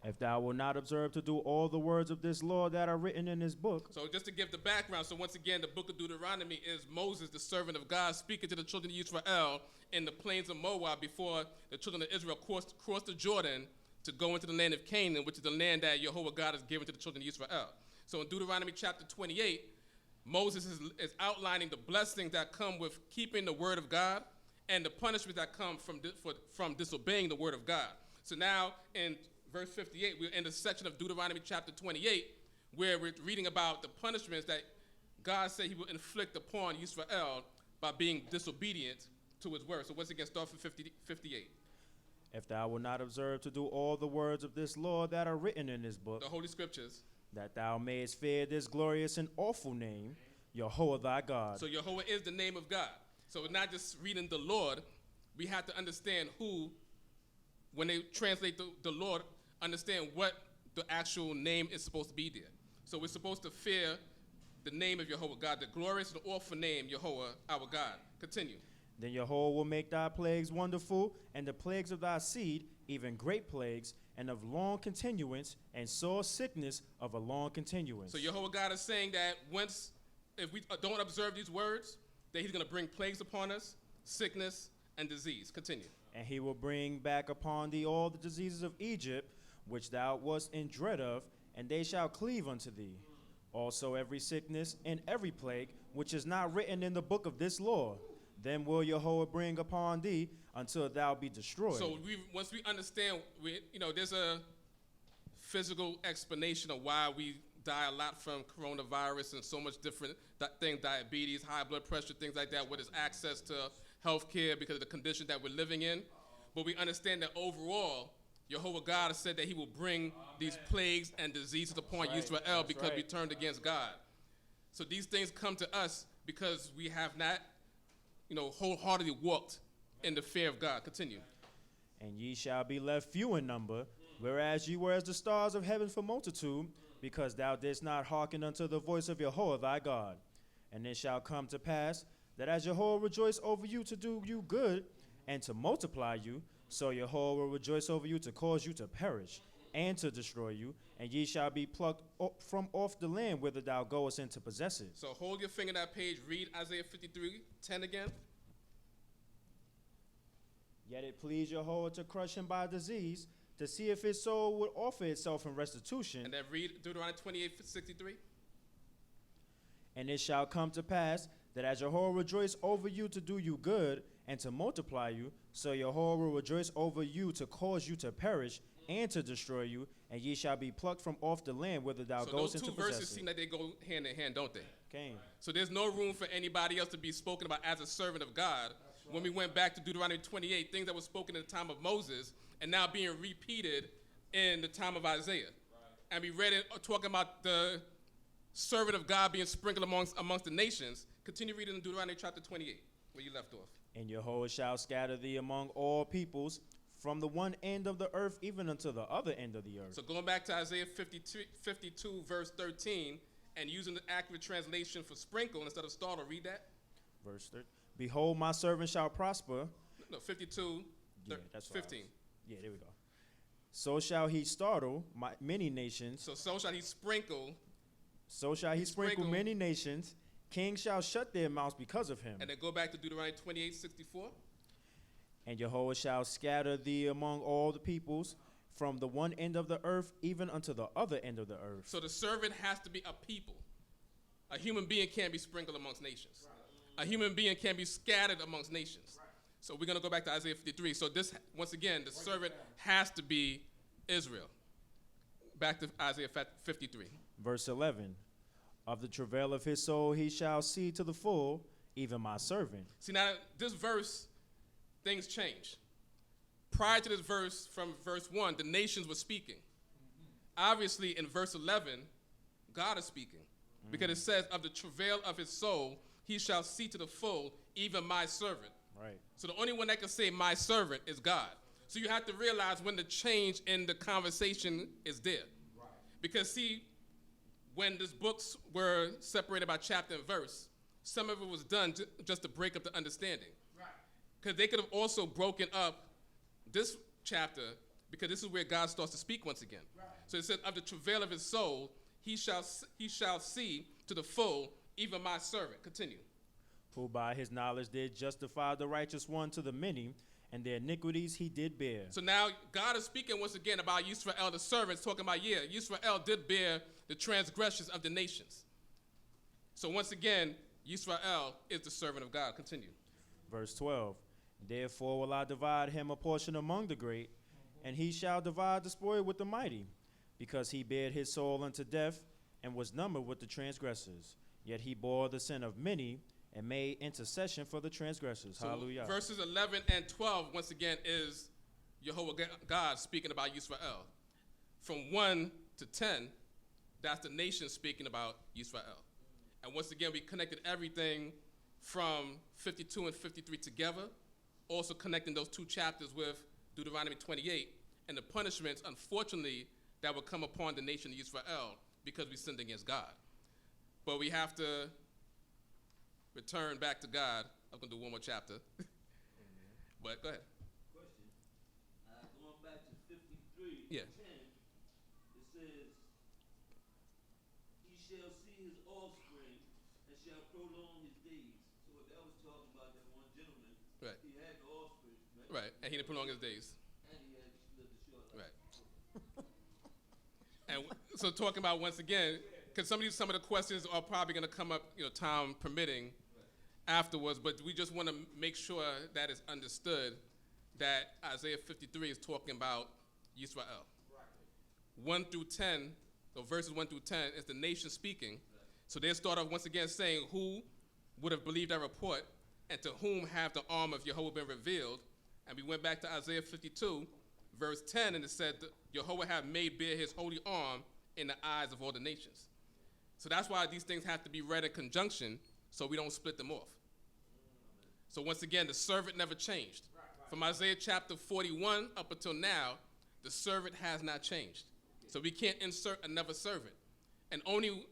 If thou wilt not observe to do all the words of this law that are written in this book. So just to give the background, so once again, the book of Deuteronomy is Moses, the servant of God, speaking to the children of Israel in the plains of Moab before the children of Israel crossed the Jordan to go into the land of Canaan, which is the land that Jehovah God has given to the children of Israel. So in Deuteronomy chapter 28, Moses is outlining the blessings that come with keeping the word of God and the punishments that come from disobeying the word of God. So now in verse 58, we're in the section of Deuteronomy chapter 28, where we're reading about the punishments that God said he will inflict upon Yisrael by being disobedient to his word. So once again, start from 58. If thou wilt not observe to do all the words of this law that are written in this book, the Holy Scriptures, that thou mayest fear this glorious and awful name, Yahweh thy God. So Yahweh is the name of God. So we're not just reading the Lord. We have to understand who, when they translate the Lord, understand what the actual name is supposed to be there. So we're supposed to fear the name of Yahweh God, the glorious and awful name, Yahweh, our God. Continue. Then Yahweh will make thy plagues wonderful, and the plagues of thy seed, even great plagues, and of long continuance, and sore sickness of a long continuance. So Yahweh God is saying that if we don't observe these words, that he's going to bring plagues upon us, sickness, and disease. Continue. And he will bring back upon thee all the diseases of Egypt, which thou wast in dread of, and they shall cleave unto thee. Also every sickness and every plague, which is not written in the book of this law, then will Yahweh bring upon thee until thou be destroyed. So once we understand, there's a physical explanation of why we die a lot from coronavirus and so much different things, diabetes, high blood pressure, things like that, what is access to health care because of the condition that we're living in. But we understand that overall, Jehovah God has said that he will bring these plagues and diseases upon Yisrael because we turned against God. So these things come to us because we have not, wholeheartedly walked in the fear of God. Continue. And ye shall be left few in number, whereas ye were as the stars of heaven for multitude, because thou didst not hearken unto the voice of Yahweh thy God. And it shall come to pass that as Yahweh rejoice over you to do you good and to multiply you, so Yahweh will rejoice over you to cause you to perish and to destroy you, and ye shall be plucked from off the land whither thou goest in to possess it. So hold your finger on that page. Read Isaiah 53:10 again. Yet it pleased Yahweh to crush him by disease, to see if his soul would offer itself in restitution. And then read Deuteronomy 28:63. And it shall come to pass that as Yahweh rejoice over you to do you good and to multiply you, so Yahweh will rejoice over you to cause you to perish and to destroy you, and ye shall be plucked from off the land whither thou goest into possess it. So those two verses seem like they go hand in hand, don't they? Okay. So there's no room for anybody else to be spoken about as a servant of God. Right. When we went back to Deuteronomy 28, things that were spoken in the time of Moses and now being repeated in the time of Isaiah. Right. And we read it talking about the servant of God being sprinkled amongst the nations. Continue reading in Deuteronomy chapter 28, where you left off. And Yahweh shall scatter thee among all peoples, from the one end of the earth even unto the other end of the earth. So going back to Isaiah 52 verse 13, and using the accurate translation for sprinkle instead of startle, read that. Verse 13. Behold, my servant shall prosper. No, 52, that's 15. Yeah, there we go. So shall he startle many nations. So shall he sprinkle. So shall he sprinkle many nations. Kings shall shut their mouths because of him. And then go back to Deuteronomy 28:64. And Yahweh shall scatter thee among all the peoples, from the one end of the earth even unto the other end of the earth. So the servant has to be a people. A human being can't be sprinkled amongst nations. A human being can't be scattered amongst nations. So we're going to go back to Isaiah 53. So this, once again, the servant has to be Israel. Back to Isaiah 53. Verse 11. Of the travail of his soul he shall see to the full, even my servant. See, now, this verse, things change. Prior to this verse, from verse 1, the nations were speaking. Obviously, in verse 11, God is speaking. Because it says, of the travail of his soul, he shall see to the full, even my servant. Right. So the only one that can say my servant is God. So you have to realize when the change in the conversation is there. Right. Because see, when these books were separated by chapter and verse, some of it was done just to break up the understanding. Because they could have also broken up this chapter, because this is where God starts to speak once again. Right. So it said, of the travail of his soul, he shall see to the full, even my servant. Continue. Who by his knowledge did justify the righteous one to the many, and their iniquities he did bear. So now God is speaking once again about Yisrael, the servants, talking about, Yisrael did bear the transgressions of the nations. So once again, Yisrael is the servant of God. Continue. Verse 12. Therefore will I divide him a portion among the great, and he shall divide the spoil with the mighty, because he bared his soul unto death, and was numbered with the transgressors. Yet he bore the sin of many, and made intercession for the transgressors. So Hallelujah. Verses 11 and 12, once again, is Jehovah God speaking about Yisrael. From 1 to 10, that's the nation speaking about Yisrael. And once again, we connected everything from 52 and 53 together, also connecting those two chapters with Deuteronomy 28 and the punishments, unfortunately, that will come upon the nation of Israel because we sinned against God. But we have to return back to God. I'm going to do one more chapter. But go ahead. Question. Going back to 53, Yeah. 10, it says, he shall see his offspring and shall prolong his days. So if that was talking about that one gentleman, Right. he had the offspring, right? Right, and he didn't prolong his days. And he had lived a short life. Right. And so talking about, once again, because some of the questions are probably going to come up, time permitting, afterwards, but we just want to make sure that it's understood that Isaiah 53 is talking about Yisrael. Right. 1 through 10, so verses 1 through 10 is the nation speaking. Right. So they start off once again saying, who would have believed our report, and to whom have the arm of Jehovah been revealed? And we went back to Isaiah 52, verse 10, and it said, Jehovah have made bare his holy arm in the eyes of all the nations. So that's why these things have to be read in conjunction so we don't split them off. So once again, the servant never changed. From Isaiah chapter 41 up until now, the servant has not changed. So we can't insert another servant. And only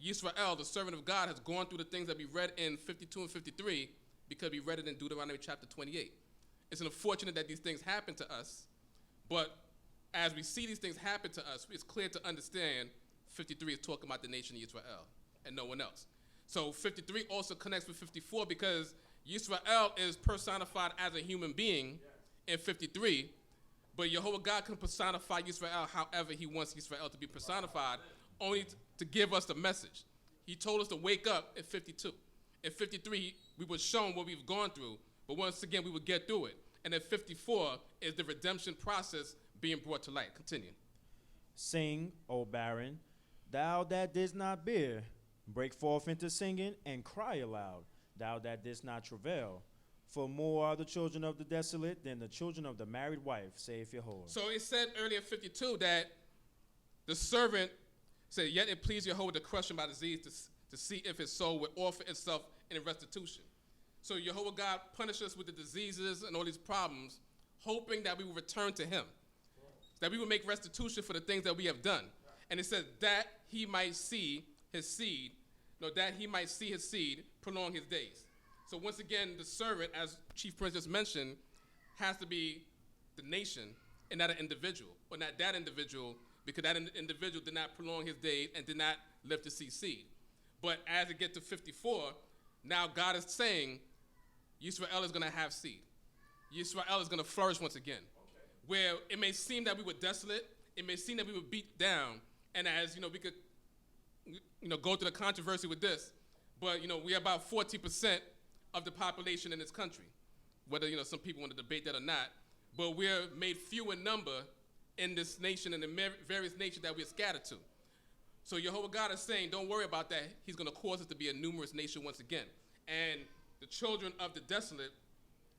Yisrael, the servant of God, has gone through the things that we read in 52 and 53 because we read it in Deuteronomy chapter 28. It's unfortunate that these things happen to us, but as we see these things happen to us, it's clear to understand 53 is talking about the nation of Yisrael and no one else. So 53 also connects with 54 because Yisrael is personified as a human being in 53, but Jehovah God can personify Yisrael however he wants Yisrael to be personified, only to give us the message. He told us to wake up in 52. In 53, we were shown what we've gone through, but once again, we would get through it. And in 54 is the redemption process being brought to light. Continue. Sing, O barren, thou that didst not bear, break forth into singing and cry aloud, thou that didst not travail. For more are the children of the desolate than the children of the married wife, saith Jehovah. So it said earlier in 52 that the servant said, yet it pleased Jehovah to crush him by disease to see if his soul would offer itself in restitution. So Jehovah God punished us with the diseases and all these problems, hoping that we will return to him, that we will make restitution for the things that we have done. And it says that he might see his seed, prolong his days. So once again, the servant, as Chief Prince just mentioned, has to be the nation and not an individual, or not that individual, because that individual did not prolong his days and did not live to see seed. But as it gets to 54, now God is saying Yisrael is going to have seed. Yisrael is going to flourish once again. Okay. where it may seem that we were desolate, it may seem that we were beat down, and as, we could, go through the controversy with this, but, we're about 40% of the population in this country, whether, some people want to debate that or not, but we're made few in number in this nation and the various nations that we're scattered to. So Jehovah God is saying, don't worry about that. He's going to cause us to be a numerous nation once again. And the children of the desolate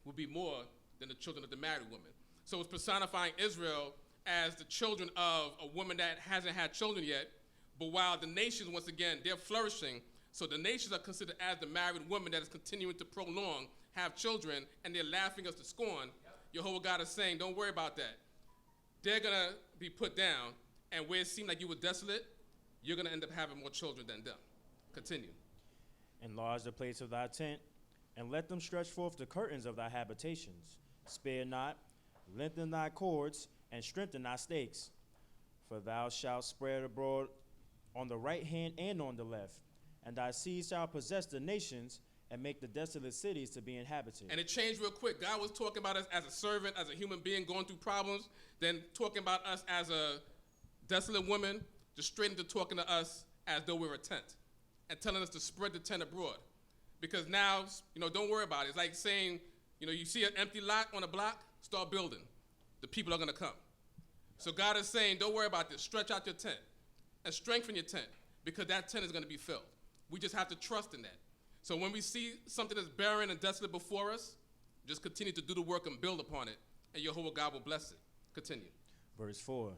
will be more than the children of the married woman. So it's personifying Israel as the children of a woman that hasn't had children yet, but while the nations, once again, they're flourishing, so the nations are considered as the married woman that is continuing to prolong, have children, and they're laughing us to scorn. Jehovah God is saying, don't worry about that. They're going to be put down, and where it seemed like you were desolate, you're going to end up having more children than them. Continue. Enlarge the place of thy tent, and let them stretch forth the curtains of thy habitations. Spare not, lengthen thy cords, and strengthen thy stakes. For thou shalt spread abroad on the right hand and on the left, and thy seed shall possess the nations, and make the desolate cities to be inhabited. And it changed real quick. God was talking about us as a servant, as a human being going through problems, then talking about us as a desolate woman, just straight into talking to us as though we're a tent, and telling us to spread the tent abroad. Because now, don't worry about it. It's like saying, you see an empty lot on a block, start building. The people are going to come. So God is saying, don't worry about this. Stretch out your tent and strengthen your tent, because that tent is going to be filled. We just have to trust in that. So when we see something that's barren and desolate before us, just continue to do the work and build upon it, and Jehovah God will bless it. Continue. Verse 4,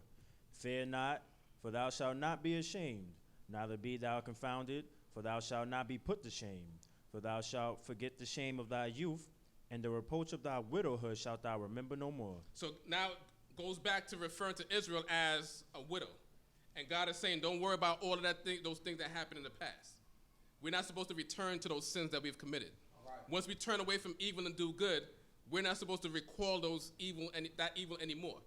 fear not, for thou shalt not be ashamed, neither be thou confounded, for thou shalt not be put to shame. For thou shalt forget the shame of thy youth, and the reproach of thy widowhood shalt thou remember no more. So now it goes back to referring to Israel as a widow. And God is saying, don't worry about all of those things that happened in the past. We're not supposed to return to those sins that we've committed. Right. Once we turn away from evil and do good, we're not supposed to recall that evil anymore.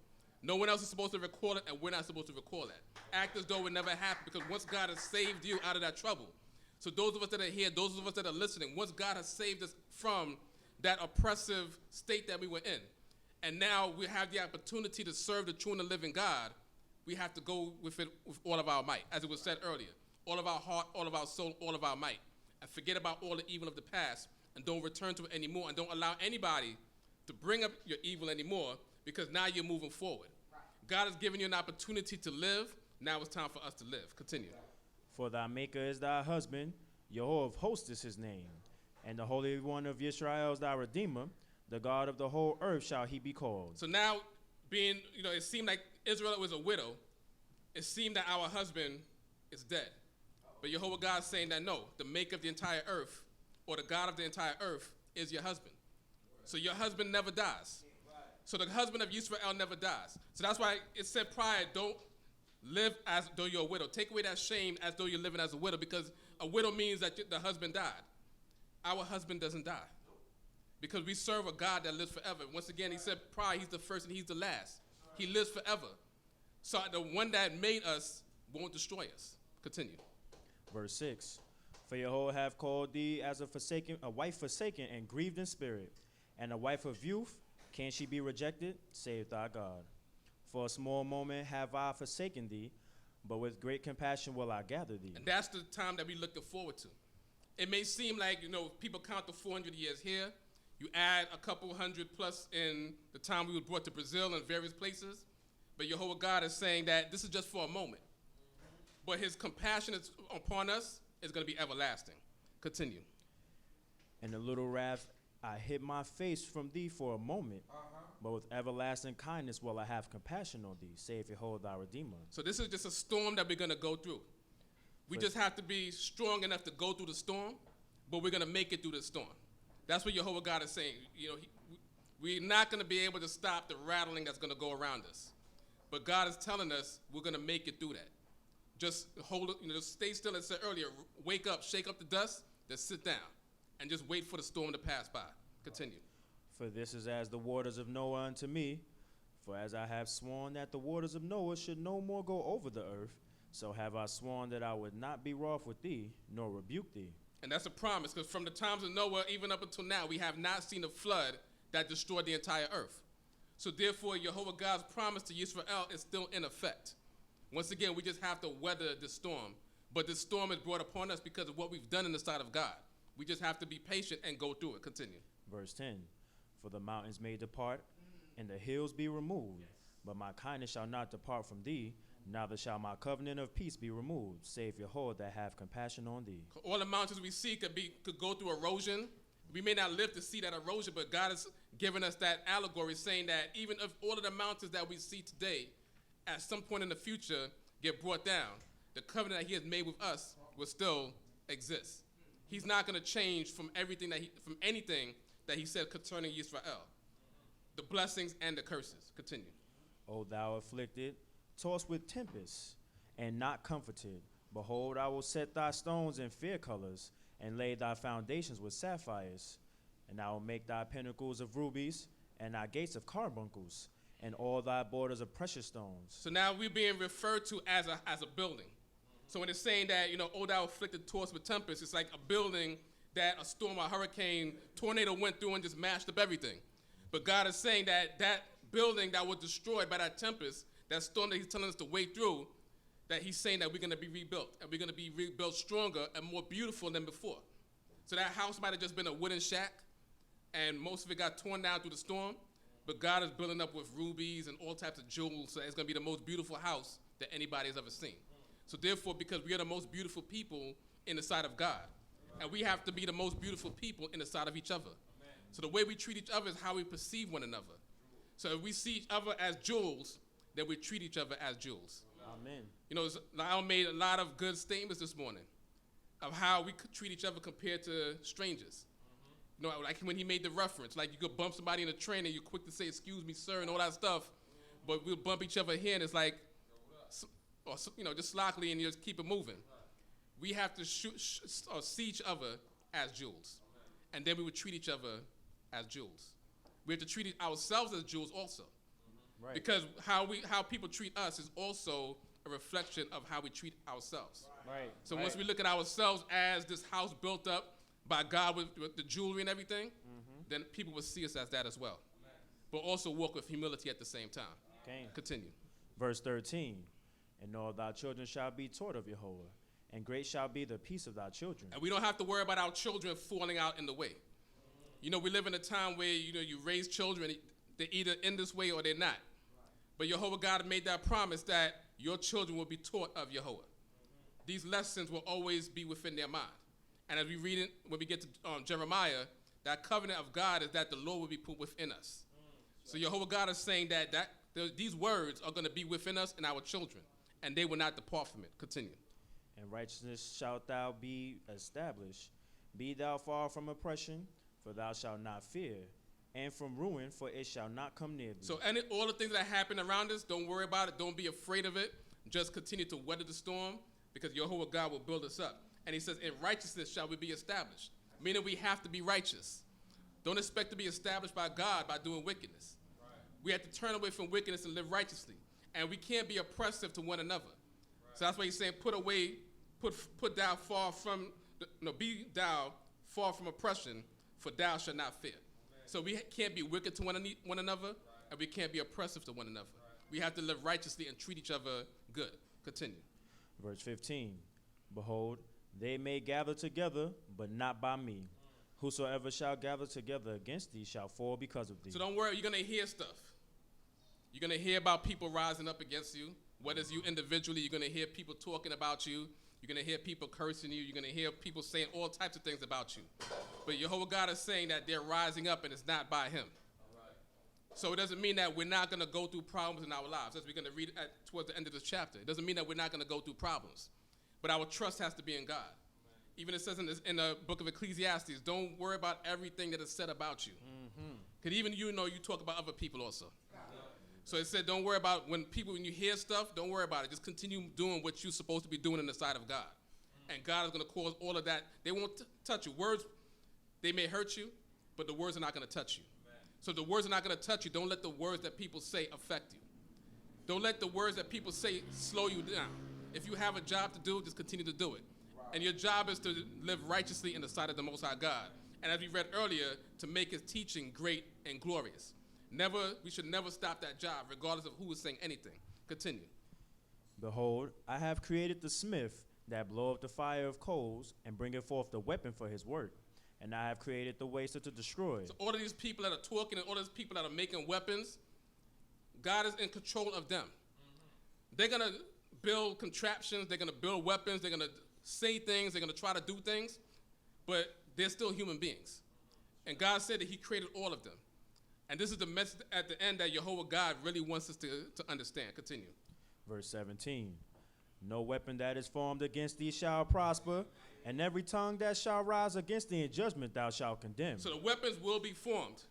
No one else is supposed to recall it, and we're not supposed to recall that. Act as though it never happened, because once God has saved you out of that trouble, so those of us that are here, those of us that are listening, once God has saved us from that oppressive state that we were in, and now we have the opportunity to serve the true and the living God, we have to go with it with all of our might, as it was said earlier. All of our heart, all of our soul, all of our might. And forget about all the evil of the past, and don't return to it anymore, and don't allow anybody to bring up your evil anymore, because now you're moving forward. Right. God has given you an opportunity to live. Now it's time for us to live. Continue. For thy maker is thy husband, Jehovah of hosts is his name, and the Holy One of Yisrael is thy Redeemer, the God of the whole earth shall he be called. So now, being, it seemed like Israel was a widow. It seemed that our husband is dead. But Jehovah God is saying that no, the maker of the entire earth, or the God of the entire earth, is your husband. So your husband never dies. So the husband of Yisrael never dies. So that's why it said prior, don't live as though you're a widow. Take away that shame as though you're living as a widow, because a widow means that the husband died. Our husband doesn't die, because we serve a God that lives forever. Once again, he said prior, he's the first and he's the last. He lives forever. So the one that made us won't destroy us. Continue. Verse 6, for Jehovah hath called thee as a wife forsaken and grieved in spirit, and a wife of youth, can she be rejected? Saith thy God. For a small moment have I forsaken thee, but with great compassion will I gather thee. And that's the time that we're looking forward to. It may seem like, people count the 400 years here. You add a couple hundred plus in the time we were brought to Brazil and various places. But Jehovah God is saying that this is just for a moment. But his compassion is upon us is going to be everlasting. Continue. In a little wrath I hid my face from thee for a moment, but with everlasting kindness will I have compassion on thee, saith Jehovah thy Redeemer. So this is just a storm that we're going to go through. We just have to be strong enough to go through the storm, but we're going to make it through the storm. That's what Jehovah God is saying. We're not going to be able to stop the rattling that's going to go around us. But God is telling us we're going to make it through that. Just hold it, just stay still, as I said earlier. Wake up, shake up the dust, then sit down, and just wait for the storm to pass by. Continue. For this is as the waters of Noah unto me. For as I have sworn that the waters of Noah should no more go over the earth, so have I sworn that I would not be wroth with thee, nor rebuke thee. And that's a promise, because from the times of Noah, even up until now, we have not seen a flood that destroyed the entire earth. So therefore, Jehovah God's promise to Yisrael is still in effect. Once again, we just have to weather the storm. But the storm is brought upon us because of what we've done in the sight of God. We just have to be patient and go through it. Continue. Verse 10. For the mountains may depart, and the hills be removed, but my kindness shall not depart from thee, neither shall my covenant of peace be removed, save Yehovah that have compassion on thee. All the mountains we see could go through erosion. We may not live to see that erosion, but God has given us that allegory saying that even if all of the mountains that we see today, at some point in the future, get brought down, the covenant that he has made with us will still exist. He's not going to change from anything that he said concerning Yisrael. The blessings and the curses. Continue. O thou afflicted, tossed with tempests, and not comforted, behold, I will set thy stones in fair colors, and lay thy foundations with sapphires. And I will make thy pinnacles of rubies, and thy gates of carbuncles, and all thy borders of precious stones. So now we're being referred to as a building. So when it's saying that, O thou afflicted, tossed with tempest, it's like a building that a storm, a hurricane, tornado went through and just mashed up everything. But God is saying that that building that was destroyed by that tempest, that storm that he's telling us to wade through, that he's saying that we're going to be rebuilt. And we're going to be rebuilt stronger and more beautiful than before. So that house might have just been a wooden shack, and most of it got torn down through the storm. But God is building up with rubies and all types of jewels, so it's going to be the most beautiful house that anybody has ever seen. So therefore, because we are the most beautiful people in the sight of God, and we have to be the most beautiful people in the sight of each other. So the way we treat each other is how we perceive one another. So if we see each other as jewels, then we treat each other as jewels. Amen. Lyle made a lot of good statements this morning of how we could treat each other compared to strangers. Like when he made the reference, like you could bump somebody in the train and you're quick to say, excuse me, sir, and all that stuff, but we'll bump each other here and it's like, just slockily and you just keep it moving. We have to see each other as jewels. And then we would treat each other as jewels. We have to treat ourselves as jewels also. Right. Because how people treat us is also a reflection of how we treat ourselves. Right. So once we look at ourselves as this house built up by God with the jewelry and everything, then people will see us as that as well. But also walk with humility at the same time. Okay. Continue. Verse 13. And all thy children shall be taught of Yehovah, and great shall be the peace of thy children. And we don't have to worry about our children falling out in the way. We live in a time where, you raise children, they're either in this way or they're not. But Jehovah God made that promise that your children will be taught of Yehovah. These lessons will always be within their mind. And as we read it, when we get to Jeremiah, that covenant of God is that the Lord will be put within us. So Jehovah God is saying that these words are going to be within us and our children, and they will not depart from it. Continue. And righteousness shalt thou be established. Be thou far from oppression, for thou shalt not fear, and from ruin, for it shall not come near thee. So all the things that happen around us, don't worry about it. Don't be afraid of it. Just continue to weather the storm, because Jehovah God will build us up. And he says, in righteousness shall we be established, meaning we have to be righteous. Don't expect to be established by God by doing wickedness. Right. We have to turn away from wickedness and live righteously. And we can't be oppressive to one another. Right. So that's why he's saying, put thou far from, be thou far from oppression, for thou shalt not fear. Amen. So we can't be wicked to one another, right, and we can't be oppressive to one another. Right. We have to live righteously and treat each other good. Continue. Verse 15. Behold, they may gather together, but not by me. Whosoever shall gather together against thee shall fall because of thee. So don't worry, you're going to hear stuff. You're going to hear about people rising up against you. Whether it's you individually, you're going to hear people talking about you. You're going to hear people cursing you. You're going to hear people saying all types of things about you. But Jehovah God is saying that they're rising up and it's not by him. So it doesn't mean that we're not going to go through problems in our lives. As we're going to read towards the end of this chapter. It doesn't mean that we're not going to go through problems. But our trust has to be in God. Even it says in the book of Ecclesiastes, don't worry about everything that is said about you. Because even you talk about other people also. So it said don't worry about when you hear stuff, don't worry about it. Just continue doing what you're supposed to be doing in the sight of God. And God is going to cause all of that. They won't touch you. Words, they may hurt you, but the words are not going to touch you. So if the words are not going to touch you, don't let the words that people say affect you. Don't let the words that people say slow you down. If you have a job to do, just continue to do it. And your job is to live righteously in the sight of the Most High God. And as we read earlier, to make his teaching great and glorious. We should never stop that job, regardless of who is saying anything. Continue. Behold, I have created the smith that bloweth the fire of coals and bringeth forth the weapon for his work. And I have created the waster to destroy. So all of these people that are talking and all these people that are making weapons, God is in control of them. They're going to build contraptions. They're going to build weapons. They're going to say things. They're going to try to do things. But they're still human beings. And God said that he created all of them. And this is the message at the end that Jehovah God really wants us to understand. Continue. Verse 17. No weapon that is formed against thee shall prosper, and every tongue that shall rise against thee in judgment thou shalt condemn. So the weapons will be formed.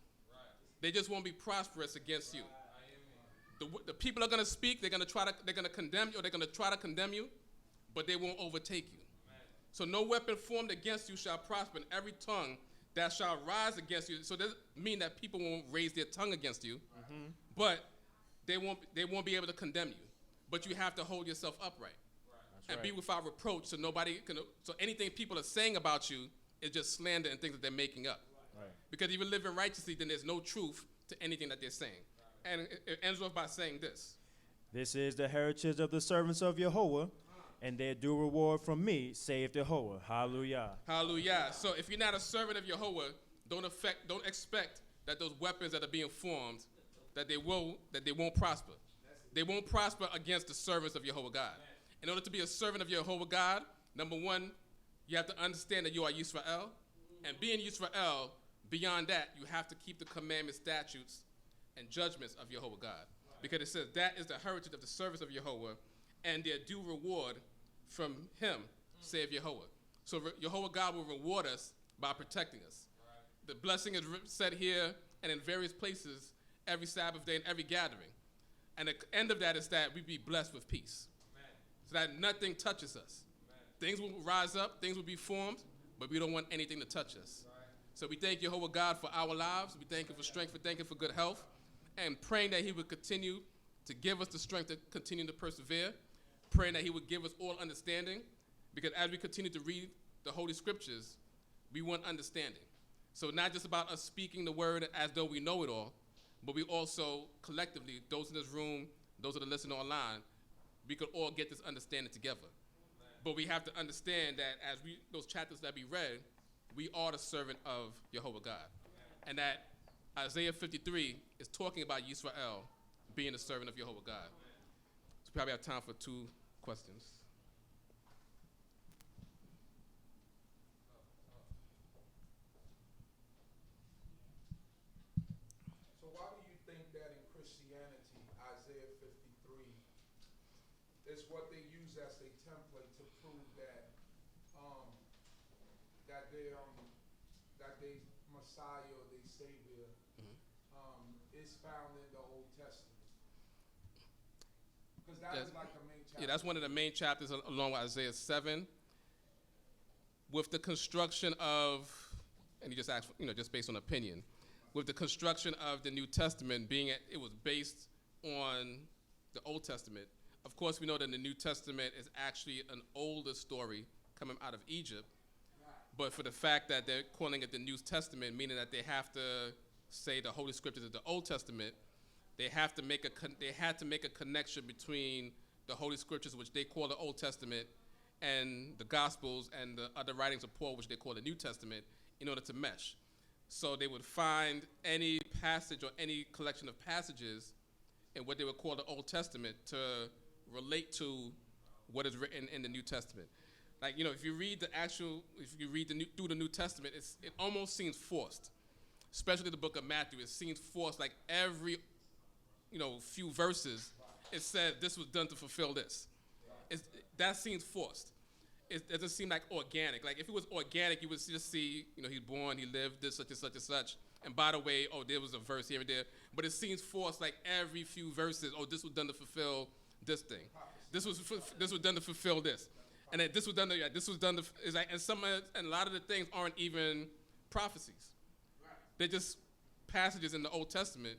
They just won't be prosperous against you. The people are going to speak. They're going to condemn you, or they're going to try to condemn you, but they won't overtake you. So no weapon formed against you shall prosper, and every tongue that shall rise against you. So it doesn't mean that people won't raise their tongue against you, but they won't be able to condemn you. But you have to hold yourself upright and be without reproach, so so anything people are saying about you is just slander and things that they're making up. Right. Because if you live in righteously, then there's no truth to anything that they're saying. And it ends off by saying this. This is the heritage of the servants of Jehovah, and their due reward from me, saith Jehovah. Hallelujah. Hallelujah. So if you're not a servant of Jehovah, don't expect that those weapons that are being formed, that they won't prosper. They won't prosper against the servants of Jehovah God. In order to be a servant of Jehovah God, number one, you have to understand that you are Yisrael. And being Yisrael, beyond that, you have to keep the commandments, statutes, and judgments of Jehovah God. Because it says that is the heritage of the servants of Jehovah, and their due reward from him, saith Jehovah. So Jehovah God will reward us by protecting us. The blessing is said here and in various places every Sabbath day and every gathering. And the end of that is that we be blessed with peace. Amen. So that nothing touches us. Amen. Things will rise up, things will be formed, but we don't want anything to touch us. Right. So we thank Jehovah God for our lives. We thank him for strength. We thank him for good health. And praying that he would continue to give us the strength to continue to persevere. Praying that he would give us all understanding. Because as we continue to read the Holy Scriptures, we want understanding. So not just about us speaking the word as though we know it all, but we also collectively, those in this room, those that are listening online, we could all get this understanding together. Amen. But we have to understand that as those chapters that we read, we are the servant of Jehovah God. Amen. And that Isaiah 53 is talking about Yisrael being the servant of Jehovah God. Amen. So we probably have time for 2 questions. Is what they use as a template to prove that they Messiah or they Savior is found in the Old Testament. Because that is like the main chapter. Yeah, that's one of the main chapters along with Isaiah 7. With the construction of, and you just asked, just based on opinion, with the construction of the New Testament it was based on the Old Testament. Of course, we know that the New Testament is actually an older story coming out of Egypt. But for the fact that they're calling it the New Testament, meaning that they have to say the Holy Scriptures is the Old Testament, they had to make a connection between the Holy Scriptures, which they call the Old Testament, and the Gospels and the other writings of Paul, which they call the New Testament, in order to mesh. So they would find any passage or any collection of passages in what they would call the Old Testament to relate to what is written in the New Testament. Like, if you read through the New Testament, it almost seems forced. Especially the book of Matthew, it seems forced. Like every, few verses, it said this was done to fulfill this. That seems forced. It doesn't seem like organic. Like if it was organic, you would just see, he's born, he lived this, such and such and such. And by the way, there was a verse here and there. But it seems forced, like every few verses, this was done to fulfill this thing. This was done to fulfill this, and then this was done. This was done to. It's like, and a lot of the things aren't even prophecies. They're just passages in the Old Testament,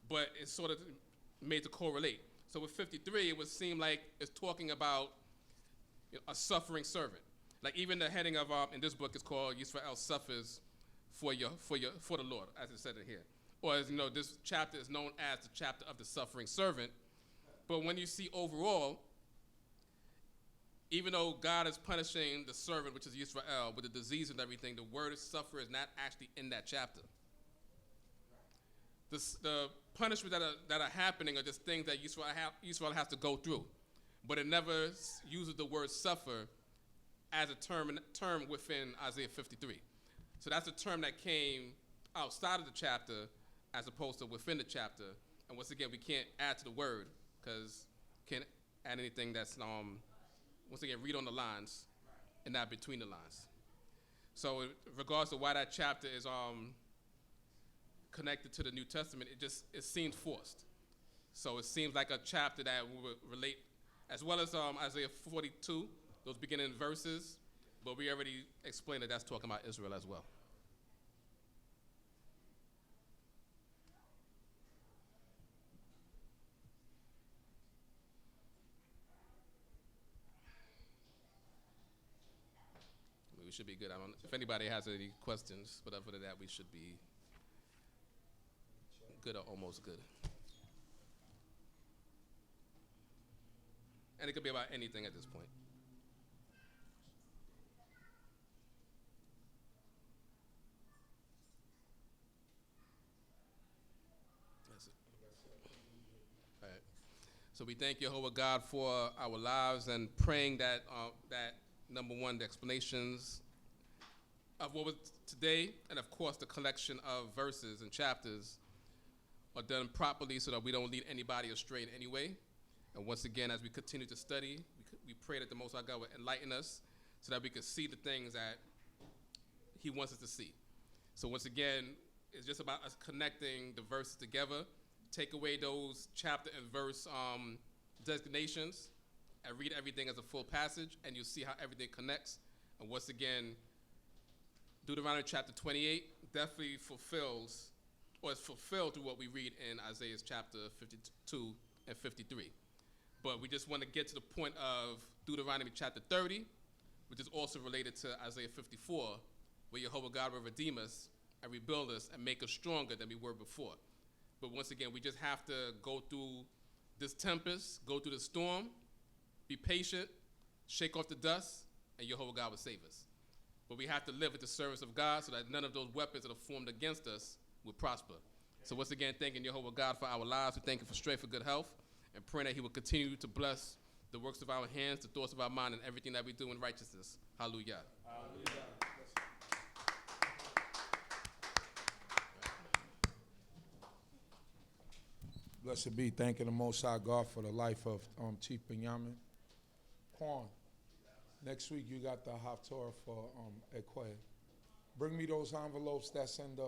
but it's sort of made to correlate. So with 53, it would seem like it's talking about a suffering servant. Like even the heading of in this book is called Yisrael suffers for the Lord, as it said it here. or as you know, this chapter is known as the chapter of the suffering servant. But when you see overall, even though God is punishing the servant, which is Yisrael, with the disease and everything, the word suffer is not actually in that chapter. The punishment that are happening are just things that Yisrael has to go through. But it never uses the word suffer as a term within Isaiah 53. So that's a term that came outside of the chapter as opposed to within the chapter. And once again, we can't add to the word because we can't add anything that's, once again, read on the lines and not between the lines. So in regards to why that chapter is connected to the New Testament, it seems forced. So it seems like a chapter that will relate, as well as Isaiah 42, those beginning verses, but we already explained that that's talking about Israel as well. We should be good. I don't know if anybody has any questions, but other than that, we should be good or almost good. And it could be about anything at this point. That's it. All right. So we thank Jehovah God for our lives and praying that number one, the explanations of what was today, and of course the collection of verses and chapters are done properly so that we don't lead anybody astray in any way. And once again, as we continue to study, we pray that the Most High God will enlighten us so that we can see the things that He wants us to see. So once again, it's just about us connecting the verses together. Take away those chapter and verse designations and read everything as a full passage, and you'll see how everything connects. And once again, Deuteronomy chapter 28 definitely fulfills, or is fulfilled through what we read in Isaiah chapter 52 and 53. But we just want to get to the point of Deuteronomy chapter 30, which is also related to Isaiah 54, where Jehovah God will redeem us and rebuild us and make us stronger than we were before. But once again, we just have to go through this tempest, go through the storm, be patient, shake off the dust, and Jehovah God will save us. But we have to live at the service of God so that none of those weapons that are formed against us will prosper. So once again, thanking Jehovah God for our lives. We thank Him for strength, for good health, and praying that He will continue to bless the works of our hands, the thoughts of our mind, and everything that we do in righteousness. Hallelujah. Hallelujah. Blessed be, thanking the Most High God for the life of Chief Binyamin. Quan, next week you got the Haftorah for Equay. Bring me those envelopes that's in the